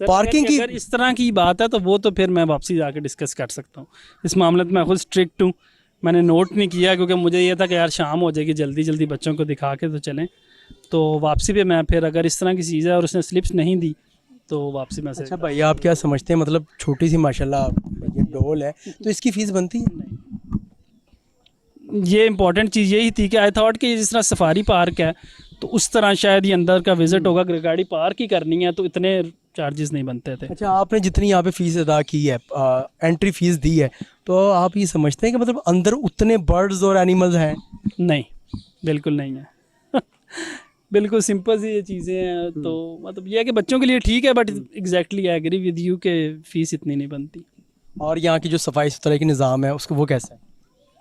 Speaker 13: पार्किंग की अगर इस तरह की बात है तो वो तो फिर मैं वापसी जाकर डिस्कस कर सकता हूँ। इस मामले में मैं खुद स्ट्रिक्ट हूँ, मैंने नोट नहीं किया क्योंकि मुझे ये था कि यार शाम हो जाएगी, जल्दी जल्दी बच्चों को दिखा के तो चलें। तो वापसी पे मैं फिर अगर इस तरह की चीज़ है और उसने स्लिप्स नहीं दी तो वापसी में से।
Speaker 1: अच्छा भैया, आप क्या समझते हैं, मतलब छोटी सी माशाल्लाह ये डोल है तो इसकी फ़ीस बनती है?
Speaker 13: ये इंपॉर्टेंट चीज़ यही थी कि आई थॉट कि जिस तरह सफारी पार्क है तो उस तरह शायद ये अंदर का विजिट होगा। अगर गाड़ी पार्क ही करनी है तो इतने चार्जेस नहीं बनते थे।
Speaker 1: अच्छा, आपने जितनी यहाँ पे फीस अदा की है, एंट्री फीस दी है, तो आप ये समझते हैं कि मतलब अंदर उतने बर्ड्स और एनिमल्स हैं?
Speaker 13: नहीं, बिल्कुल नहीं है। बिल्कुल सिंपल सी ये चीज़ें हैं। तो मतलब ये है कि बच्चों के लिए ठीक है, but exactly I agree with you कि फ़ीस इतनी नहीं बनती।
Speaker 1: और यहाँ की जो सफाई सुथराई का निज़ाम है उसको वो कैसा है?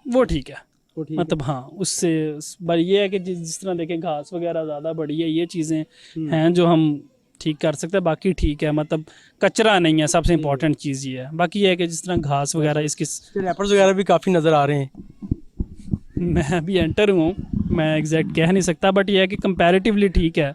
Speaker 13: वो ठीक है, मतलब हाँ, उससे पर ये है कि जिस तरह देखें घास वगैरह ज़्यादा बड़ी है, ये चीज़ें हैं जो हम ठीक कर सकते हैं। बाकी ठीक है, मतलब कचरा नहीं है, सबसे इम्पोर्टेंट चीज़ ये है। बाकी ये है कि जिस तरह घास वगैरह इसकी
Speaker 1: रैपर्स वगैरह भी काफ़ी नज़र आ रहे हैं।
Speaker 13: मैं अभी एंटर हूँ, मैं एग्जैक्ट कह नहीं सकता, बट ये है कि कंपैरेटिवली ठीक है।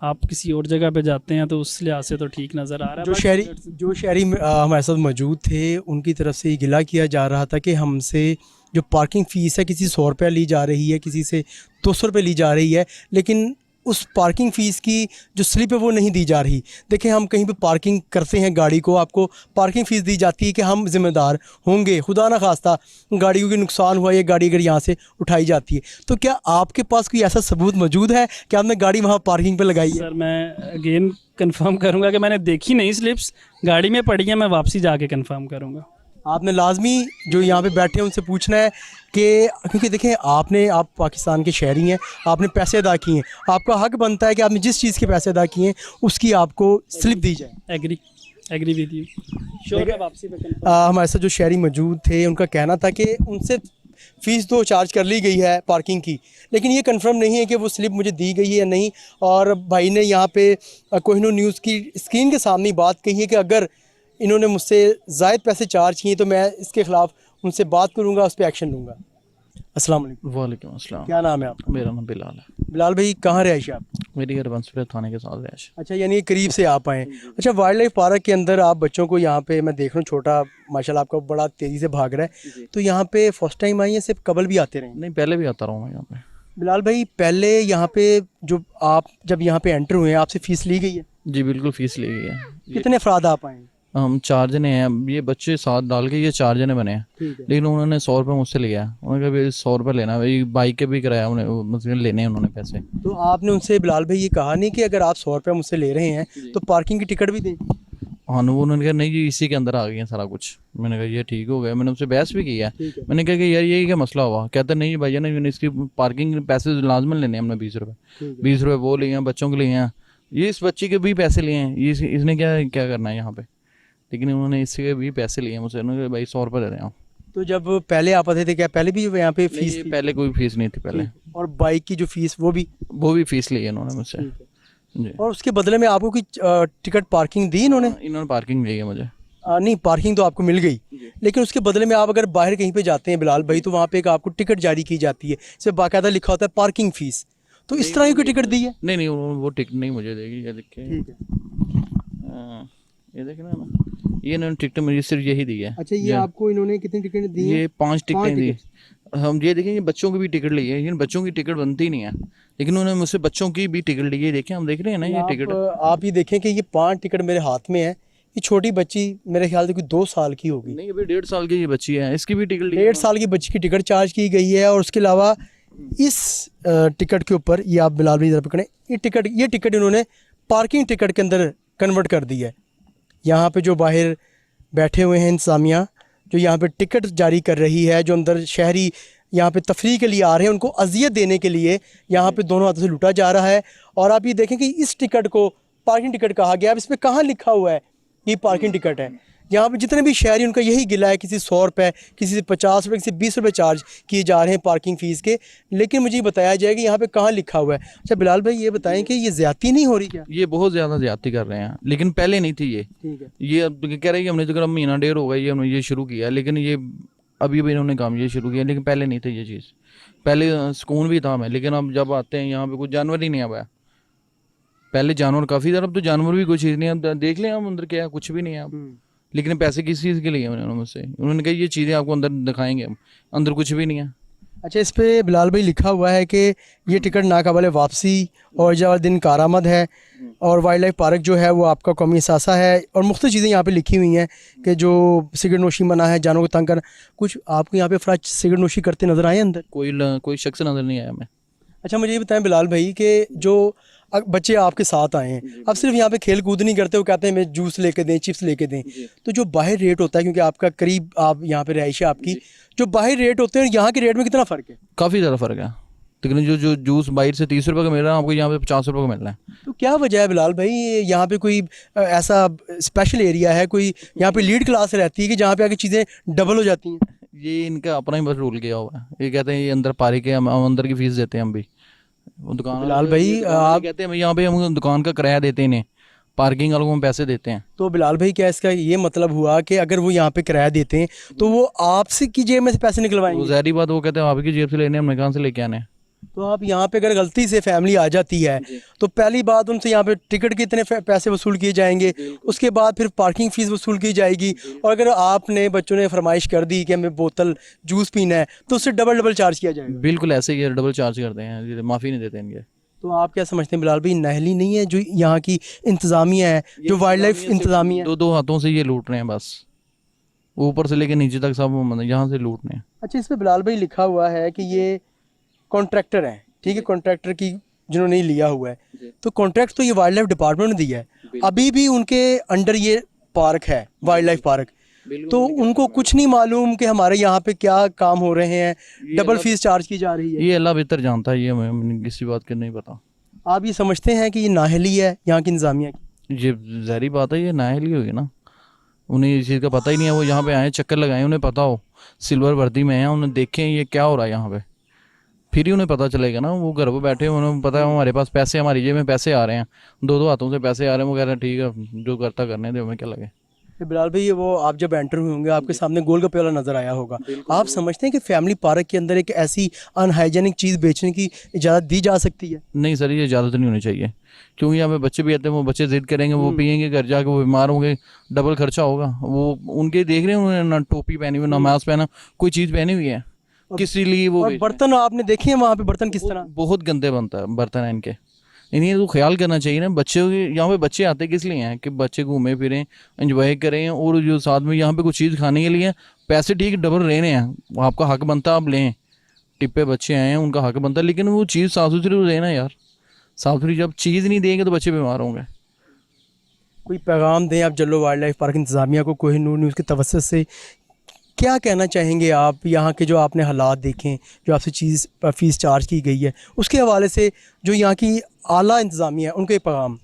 Speaker 13: आप किसी और जगह पे जाते हैं तो उस लिहाज से तो ठीक नज़र आ रहा है।
Speaker 1: जो शहरी हमारे साथ मौजूद थे, उनकी तरफ से ये गिला किया जा रहा था कि हमसे जो पार्किंग फ़ीस है किसी 100 रुपये ली जा रही है, किसी से 200 रुपये ली जा रही है, लेकिन उस पार्किंग फ़ीस की जो स्लिप है वो नहीं दी जा रही। देखें, हम कहीं पे पार्किंग करते हैं गाड़ी को, आपको पार्किंग फ़ीस दी जाती है कि हम ज़िम्मेदार होंगे, खुदा ना खास्ता गाड़ी को नुकसान हुआ, ये गाड़ी अगर यहाँ से उठाई जाती है। तो क्या आपके पास कोई ऐसा सबूत मौजूद है कि आपने गाड़ी वहाँ पार्किंग पे लगाई है?
Speaker 13: सर, मैं अगेन कंफर्म करूँगा कि मैंने देखी नहीं स्लिप्स, गाड़ी में पड़ी है, मैं वापसी जाके कंफर्म करूँगा।
Speaker 1: आपने लाजमी जो यहाँ पे बैठे हैं उनसे पूछना है कि क्योंकि देखें, आप पाकिस्तान के शहरी हैं, आपने पैसे अदा किए हैं, आपका हक बनता है कि आपने जिस चीज़ के पैसे अदा किए हैं उसकी आपको स्लिप दी जाए।
Speaker 13: Agree with you. श्योर है, वापसी पे
Speaker 1: हमारे साथ जो शहरी मौजूद थे, उनका कहना था कि उनसे फ़ीस तो चार्ज कर ली गई है पार्किंग की, लेकिन ये कंफर्म नहीं है कि वो स्लिप मुझे दी गई है या नहीं। और भाई ने यहाँ पे कोहिनूर न्यूज़ की स्क्रीन के सामने बात कही है कि अगर इन्होंने मुझसे ज़ायद पैसे चार्ज किए तो मैं इसके ख़िलाफ़ उनसे बात करूँगा, उस पर एक्शन लूँगा। अस्सलाम वालेकुम।
Speaker 14: वालेकुम अस्सलाम।
Speaker 1: क्या नाम है आपका?
Speaker 14: मेरा नाम बिलाल है।
Speaker 1: बिलाल भाई, कहाँ रहाइश है आप?
Speaker 14: मेरी हरबंसपुर थाने के साथ रहाइश।
Speaker 1: अच्छा, यानी करीब से आप आए। अच्छा, वाइल्ड लाइफ पार्क के अंदर आप बच्चों को यहाँ पे मैं देख रहा हूँ, छोटा माशाल्लाह आपका बड़ा तेज़ी से भाग रहा है, तो यहाँ पे फर्स्ट टाइम आई है, सिर्फ कबल भी आते रहे?
Speaker 14: नहीं, पहले भी आता रहा हूँ मैं यहाँ पे।
Speaker 1: बिलाल भाई, पहले यहाँ पे जो आप जब यहाँ पे एंटर हुए हैं, आपसे फ़ीस ली गई है?
Speaker 14: जी बिल्कुल, फ़ीस ली गई है।
Speaker 1: कितने अफराद आप आए?
Speaker 14: हम 4 जने हैं, ये बच्चे साथ डाल के ये 4 जने बने हैं, लेकिन उन्होंने 100 रुपये मुझसे लिया। उन्होंने कहा भाई 100 रुपये लेना, भाई बाइक के भी कराया उन्हें, मतलब लेने हैं उन्होंने पैसे।
Speaker 1: तो आपने उनसे बिलाल भाई ये कहा नहीं कि अगर आप 100 रुपये मुझसे ले रहे हैं तो पार्किंग की टिकट भी दें?
Speaker 14: हाँ, उन्होंने कहा नहीं जी, इसी के अंदर आ गई है सारा कुछ। मैंने कहा ये ठीक हो गया, मैंने उनसे बहस भी किया। मैंने कहा कि यार ये क्या मसला हुआ? कहते नहीं भैया नहीं, इसकी पार्किंग पैसे लाजमन लेने हैं हमने 20 रुपये। 20 रुपये वो लिए हैं, बच्चों के लिए हैं, ये इस बच्चे के भी पैसे लिए हैं, ये इसने क्या करना है यहाँ पे, लेकिन उन्होंने इसके भी पैसे लिए मुझसे। उन्होंने कहा भाई 100 रुपये दे रहे हैं।
Speaker 1: तो जब पहले आप आते थे, क्या पहले भी यहाँ पे फीस थी?
Speaker 14: पहले कोई फीस नहीं थी पहले।
Speaker 1: और बाइक की जो फीस वो भी
Speaker 14: फीस ली है इन्होंने मुझसे जी।
Speaker 1: और उसके बदले में आपको कोई टिकट पार्किंग दी इन्होंने?
Speaker 14: इन्होंने पार्किंग दी है मुझे।
Speaker 1: नहीं, पार्किंग तो आपको मिल गई, लेकिन उसके बदले में आप अगर बाहर कहीं पे जाते हैं बिलाल भाई, तो वहाँ पे एक आपको टिकट जारी की जाती है, इसमें बाकायदा लिखा होता है पार्किंग फ़ीस। तो इस तरह की कोई टिकट दी है?
Speaker 14: नहीं, वो टिकट नहीं मुझे देगी। ये देखिए, ये देखे ना, ये इन्होंने टिकट मुझे सिर्फ यही दी है।
Speaker 1: अच्छा, ये आपको इन्होंने कितनी टिकट दी?
Speaker 14: ये 5 टिकटें दी। हम ये देखेंगे बच्चों की भी टिकट ली है, बच्चों की टिकट बनती नहीं है, लेकिन उन्होंने मुझसे बच्चों की भी टिकट ली है। देखें, हम देख रहे हैं ना ये टिकट।
Speaker 1: आप ये देखें कि ये 5 टिकट मेरे हाथ में है। ये छोटी बच्ची मेरे ख्याल से कोई 2 साल की होगी।
Speaker 14: नहीं, अभी 1.5 साल की ये बच्ची है, इसकी भी टिकट
Speaker 1: 1.5 साल की बच्ची की टिकट चार्ज की गई है। और उसके अलावा इस टिकट के ऊपर, ये आप बिलाल भाई जरा पकड़ें, ये टिकट इन्होंने पार्किंग टिकट के अंदर कन्वर्ट कर दी है। यहाँ पे जो बाहर बैठे हुए हैं इंतज़ामिया, जो यहाँ पे टिकट जारी कर रही है, जो अंदर शहरी यहाँ पे तफरीह के लिए आ रहे हैं, उनको अजियत देने के लिए यहाँ पे दोनों हाथों से लूटा जा रहा है। और आप ये देखें कि इस टिकट को पार्किंग टिकट कहा गया। अब इस पर कहाँ लिखा हुआ है ये पार्किंग टिकट है? यहाँ पे जितने भी शहरी, उनका यही गिला है, किसी 100 रुपये, किसी से 50 रुपये, किसी 20 रुपये चार्ज किए जा रहे हैं पार्किंग फ़ीस के, लेकिन मुझे बताया जाए कि यहाँ पे कहाँ लिखा हुआ है। अच्छा बिलाल भाई, ये बताएं कि ये ज़्यादती नहीं हो रही क्या?
Speaker 14: ये बहुत ज़्यादा ज़्यादती कर रहे हैं, लेकिन पहले नहीं थी ये।
Speaker 1: ठीक है।
Speaker 14: ये अब कह रहे हैं कि हमने तो कहा महीना 1.5 हो गया ये हमने ये शुरू किया, लेकिन ये अभी भी इन्होंने काम ये शुरू किया, लेकिन पहले नहीं थी ये चीज़। पहले सुकून भी था हमें, लेकिन अब जब आते हैं यहाँ पे कुछ जानवर ही नहीं आया। पहले जानवर काफ़ी ज़्यादा, अब तो जानवर भी कोई चीज़ नहीं है। देख लें हम अंदर क्या है, कुछ भी नहीं है अब। लेकिन पैसे किस चीज़ के लिए उन्होंने मुझसे, उन्होंने कहा ये चीज़ें आपको अंदर दिखाएंगे हम, अंदर कुछ भी नहीं है।
Speaker 1: अच्छा, इस पे बिलाल भाई लिखा हुआ है कि ये टिकट नाकाबिल वापसी और जवाब दिन कारामद है, और वाइल्ड लाइफ पार्क जो है वो आपका कौमी असासा है, और मुख्तलिफ चीज़ें यहाँ पे लिखी हुई हैं कि जो सिगरेट नोशी मना है, जानों को तंग करना। कुछ आपको यहाँ पे अफराद सिगरेट नोशी करते नज़र आए अंदर?
Speaker 14: कोई शख्स नज़र नहीं आया हमें।
Speaker 1: अच्छा मुझे ये बताएं बिलाल भाई कि जो बच्चे आपके साथ आए हैं अब सिर्फ यहाँ पे खेल कूद नहीं करते, वो कहते हैं हमें जूस लेके दें, चिप्स लेके दें, तो जो बाहर रेट होता है, क्योंकि आपका करीब आप यहाँ पे रहाइश है आपकी, जो बाहर रेट होते हैं और यहाँ के रेट में कितना फ़र्क है?
Speaker 14: काफ़ी ज़्यादा फ़र्क है। लेकिन जो जूस बाहर से 30 रुपये का मिल रहा है आपको यहाँ पे 50 रुपये का मिल रहा है।
Speaker 1: तो क्या वजह है बिलाल भाई, यहाँ पे कोई ऐसा स्पेशल एरिया है, कोई यहाँ पे लीड क्लास रहती है कि जहाँ पे आके चीज़ें डबल हो जाती हैं?
Speaker 14: ये इनका अपना ही बस रूल किया हुआ है। ये कहते हैं ये अंदर पारी के, हम अंदर की फीस देते हैं हम भी। वो दुकान
Speaker 1: बिलाल भाई आप
Speaker 14: कहते हैं यहाँ पे हम दुकान का किराया देते हैं, पार्किंग वालों को हम पैसे देते हैं।
Speaker 1: तो बिलाल भाई क्या इसका ये मतलब हुआ कि अगर वो यहाँ पे किराया देते हैं तो वो आपसे की जेब में से पैसे निकलवाएंगे?
Speaker 14: वो ज़ाहिर बात, वो कहते हैं आपकी जेब से लेने, हमने कहाँ से लेके आने हैं।
Speaker 1: तो आप यहाँ पे अगर गलती से फैमिली आ जाती है तो पहली बात उनसे यहाँ पे टिकट के इतने पैसे वसूल किए जाएंगे, उसके बाद फिर पार्किंग फीस वसूल की जाएगी, और अगर आपने बच्चों ने फरमाइश कर दी कि हमें बोतल जूस पीना है तो उससे डबल चार्ज किया जाएगा।
Speaker 14: बिल्कुल ऐसे ही डबल चार्ज करते हैं, माफ़ी नहीं देते इनके।
Speaker 1: तो आप क्या समझते हैं बिलाल भाई, नाहली नहीं है जो यहाँ की इंतज़ामिया है, जो वाइल्ड लाइफ इंतज़ामिया है?
Speaker 14: दो हाथों से ये लूट रहे हैं बस, ऊपर से लेके नीचे तक सब यहाँ से लूट रहे हैं।
Speaker 1: अच्छा, इस पे बिलाल भाई लिखा हुआ है कि ये कॉन्ट्रैक्टर हैं, ठीक है, कॉन्ट्रैक्टर की जिन्होंने लिया हुआ है, तो कॉन्ट्रैक्ट तो ये वाइल्ड लाइफ डिपार्टमेंट ने दिया है, अभी भी उनके अंडर ये पार्क है, वाइल्ड लाइफ पार्क, तो उनको कुछ नहीं मालूम कि हमारे यहाँ पे क्या काम हो रहे हैं, डबल फीस चार्ज की जा रही है?
Speaker 14: ये अल्लाह बेहतर जानता है, ये हमें किसी बात के नहीं पता।
Speaker 1: आप ये समझते हैं कि ये नाहली है यहाँ की इंतज़ामिया की?
Speaker 14: ये ज़ाहिर बात है, ये नाहली होगी ना, उन्हें इस चीज़ का पता ही नहीं है। वो यहाँ पे आए, चक्कर लगाए, उन्हें पता हो सिल्वर वर्दी में है, उन्हें देखें ये क्या हो रहा है यहाँ पे, फिर ही उन्हें पता चलेगा ना। वो घर पर बैठे, उन्हें पता है हमारे पास पैसे, हमारी जेब में पैसे आ रहे हैं, दो हाथों से पैसे आ रहे हैं, वो कह रहे हैं ठीक है जो करता करने दे, हमें क्या लगे।
Speaker 1: बिलाल भाई, वो आप जब एंटर हुए होंगे आपके सामने गोलगप्पे वाला नज़र आया होगा, आप समझते हैं कि फैमिली पार्क के अंदर एक ऐसी अनहाइजेनिक चीज़ बेचने की इजाज़त दी जा सकती है?
Speaker 14: नहीं सर, ये इजाज़त नहीं होनी चाहिए, क्योंकि यहाँ पे बच्चे भी आते हैं, वो बच्चे जिद करेंगे, वो पियेंगे, घर जाके वो बीमार होंगे, डबल खर्चा होगा। वो उनके देख रहे हैं, उन्होंने ना टोपी पहनी हुई, ना मास्क पहना, कोई चीज़ पहनी हुई है किसी लिए वो।
Speaker 1: और बर्तन आपने देखे हैं वहाँ पे, बर्तन किस तरह?
Speaker 14: बहुत गंदे बनता है बर्तन है इनके, इन्हें तो ख्याल करना चाहिए ना। बच्चे यहाँ पे बच्चे आते किस लिए हैं कि बच्चे घूमें फिरें, एंजॉय करें, और जो साथ में यहाँ पे कुछ चीज़ खाने के लिए पैसे ठीक डबल रहने हैं, आपका हक बनता है, आप लें, टिप्पे बच्चे आए हैं, उनका हक बनता है, लेकिन वो चीज़ साफ सुथरी देना यार। साफ सुथरी जब चीज़ नहीं देंगे तो बच्चे बीमार होंगे।
Speaker 1: कोई पैगाम दें आप जल्लो वाइल्ड लाइफ पार्क इंतज़ामिया को, कोहिनूर न्यूज़ के तवज्जुह से क्या कहना चाहेंगे आप? यहाँ के जो आपने हालात देखें, जो आपसे चीज़ फ़ीस चार्ज की गई है, उसके हवाले से जो यहाँ की आला इंतज़ामिया है, उनको एक पैगाम?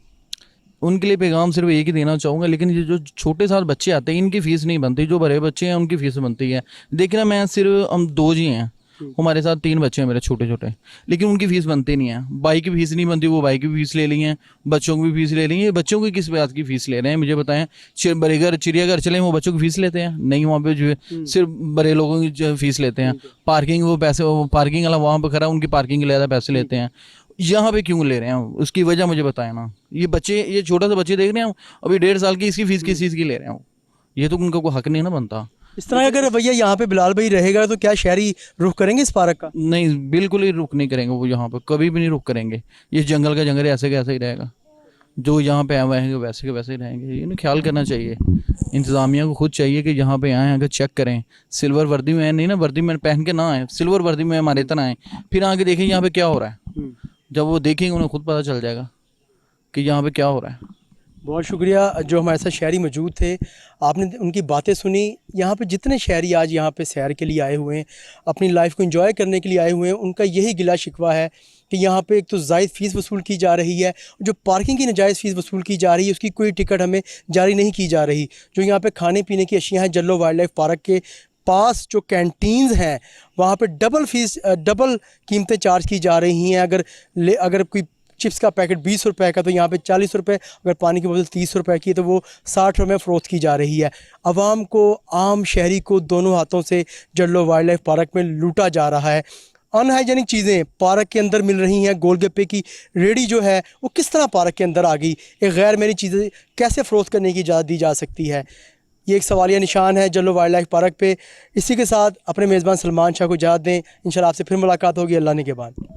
Speaker 14: उनके लिए पैगाम सिर्फ एक ही देना चाहूँगा, लेकिन ये जो छोटे साथ बच्चे आते हैं इनकी फ़ीस नहीं बनती, जो बड़े बच्चे हैं उनकी फ़ीस बनती है। देखिए ना, मैं सिर्फ हम दो जी हैं, हमारे साथ 3 बच्चे हैं मेरे छोटे छोटे, लेकिन उनकी फ़ीस बनती नहीं है। बाइक की फ़ीस नहीं बनती, वो बाइक की फ़ीस ले ली हैं, बच्चों की भी फ़ीस ले ली है। बच्चों की किस बात की फ़ीस ले रहे हैं मुझे बताएं? बड़े घर चिड़ियाघर चलें, वो बच्चों की फ़ीस लेते हैं? नहीं, वहाँ पे जो है सिर्फ बड़े लोगों की जो फ़ीस लेते हैं। पार्किंग, वो पैसे, वो पार्किंग वाला वहाँ पर खड़ा, उनकी पार्किंग के ज़्यादा पैसे लेते हैं। यहाँ पे क्यों ले रहे हैं? उसकी वजह मुझे बताएं ना। ये बच्चे, ये छोटा सा बच्चे देख रहे हैं अभी 1.5 साल की, इसकी फ़ीस किस चीज़ की ले रहे हैं? ये तो उनका कोई हक नहीं ना बनता।
Speaker 1: इस तरह अगर रवैया यहाँ पे बिलाल भाई रहेगा तो क्या शहरी रुख करेंगे इस पार्क का?
Speaker 14: नहीं, बिल्कुल ही रुख नहीं करेंगे वो, यहाँ पर कभी भी नहीं रुख करेंगे। ये जंगल का जंगल ऐसे का ऐसे ही रहेगा, जो यहाँ पे आए हुए हैं वैसे के वैसे ही रहेंगे। इन्हें ख्याल करना चाहिए, इंतज़ामिया को खुद चाहिए कि यहाँ पे आएँ, अगर चेक करें, सिल्वर वर्दी में नहीं ना, वर्दी में पहन के ना आए, सिल्वर वर्दी में हमारे इतना आए, फिर आके देखें यहाँ पे क्या हो रहा है। जब वो देखेंगे उन्हें खुद पता चल जाएगा कि यहाँ पे क्या हो रहा है।
Speaker 1: बहुत शुक्रिया, जो हमारे साथ शहरी मौजूद थे, आपने उनकी बातें सुनी। यहाँ पे जितने शहरी आज यहाँ पे सैर के लिए आए हुए हैं, अपनी लाइफ को एंजॉय करने के लिए आए हुए हैं, उनका यही गिला शिकवा है कि यहाँ पे एक तो ज़ायद फ़ीस वसूल की जा रही है, जो पार्किंग की नाजायज़ फ़ीस वसूल की जा रही है, उसकी कोई टिकट हमें जारी नहीं की जा रही। जो यहाँ पे खाने पीने की अशियाँ हैं, जल्लो वाइल्ड लाइफ पार्क के पास जो कैंटीन्स हैं वहाँ पे डबल कीमतें चार्ज की जा रही हैं। अगर कोई चिप्स का पैकेट 20 रुपए का तो यहाँ पे 40 रुपए, अगर पानी की बोतल 30 रुपए की तो वो 60 रुपए में फ़रोख्त की जा रही है। आवाम को, आम शहरी को दोनों हाथों से जल्लो वाइल्ड लाइफ पार्क में लूटा जा रहा है। अनहाइजेनिक चीज़ें पार्क के अंदर मिल रही हैं। गोलगप्पे की रेडी जो है वो किस तरह पार्क के अंदर आ गई? एक गैर मेरी चीज़ें कैसे फ़रोख्त करने की इजाज़त दी जा सकती है? ये एक सवालिया निशान है जल्लो वाइल्ड लाइफ पार्क पे। इसी के साथ अपने मेज़बान सलमान शाह को इजाज़त दें। इंशाल्लाह आपसे फिर मुलाकात होगी अल्लाह ने के बाद।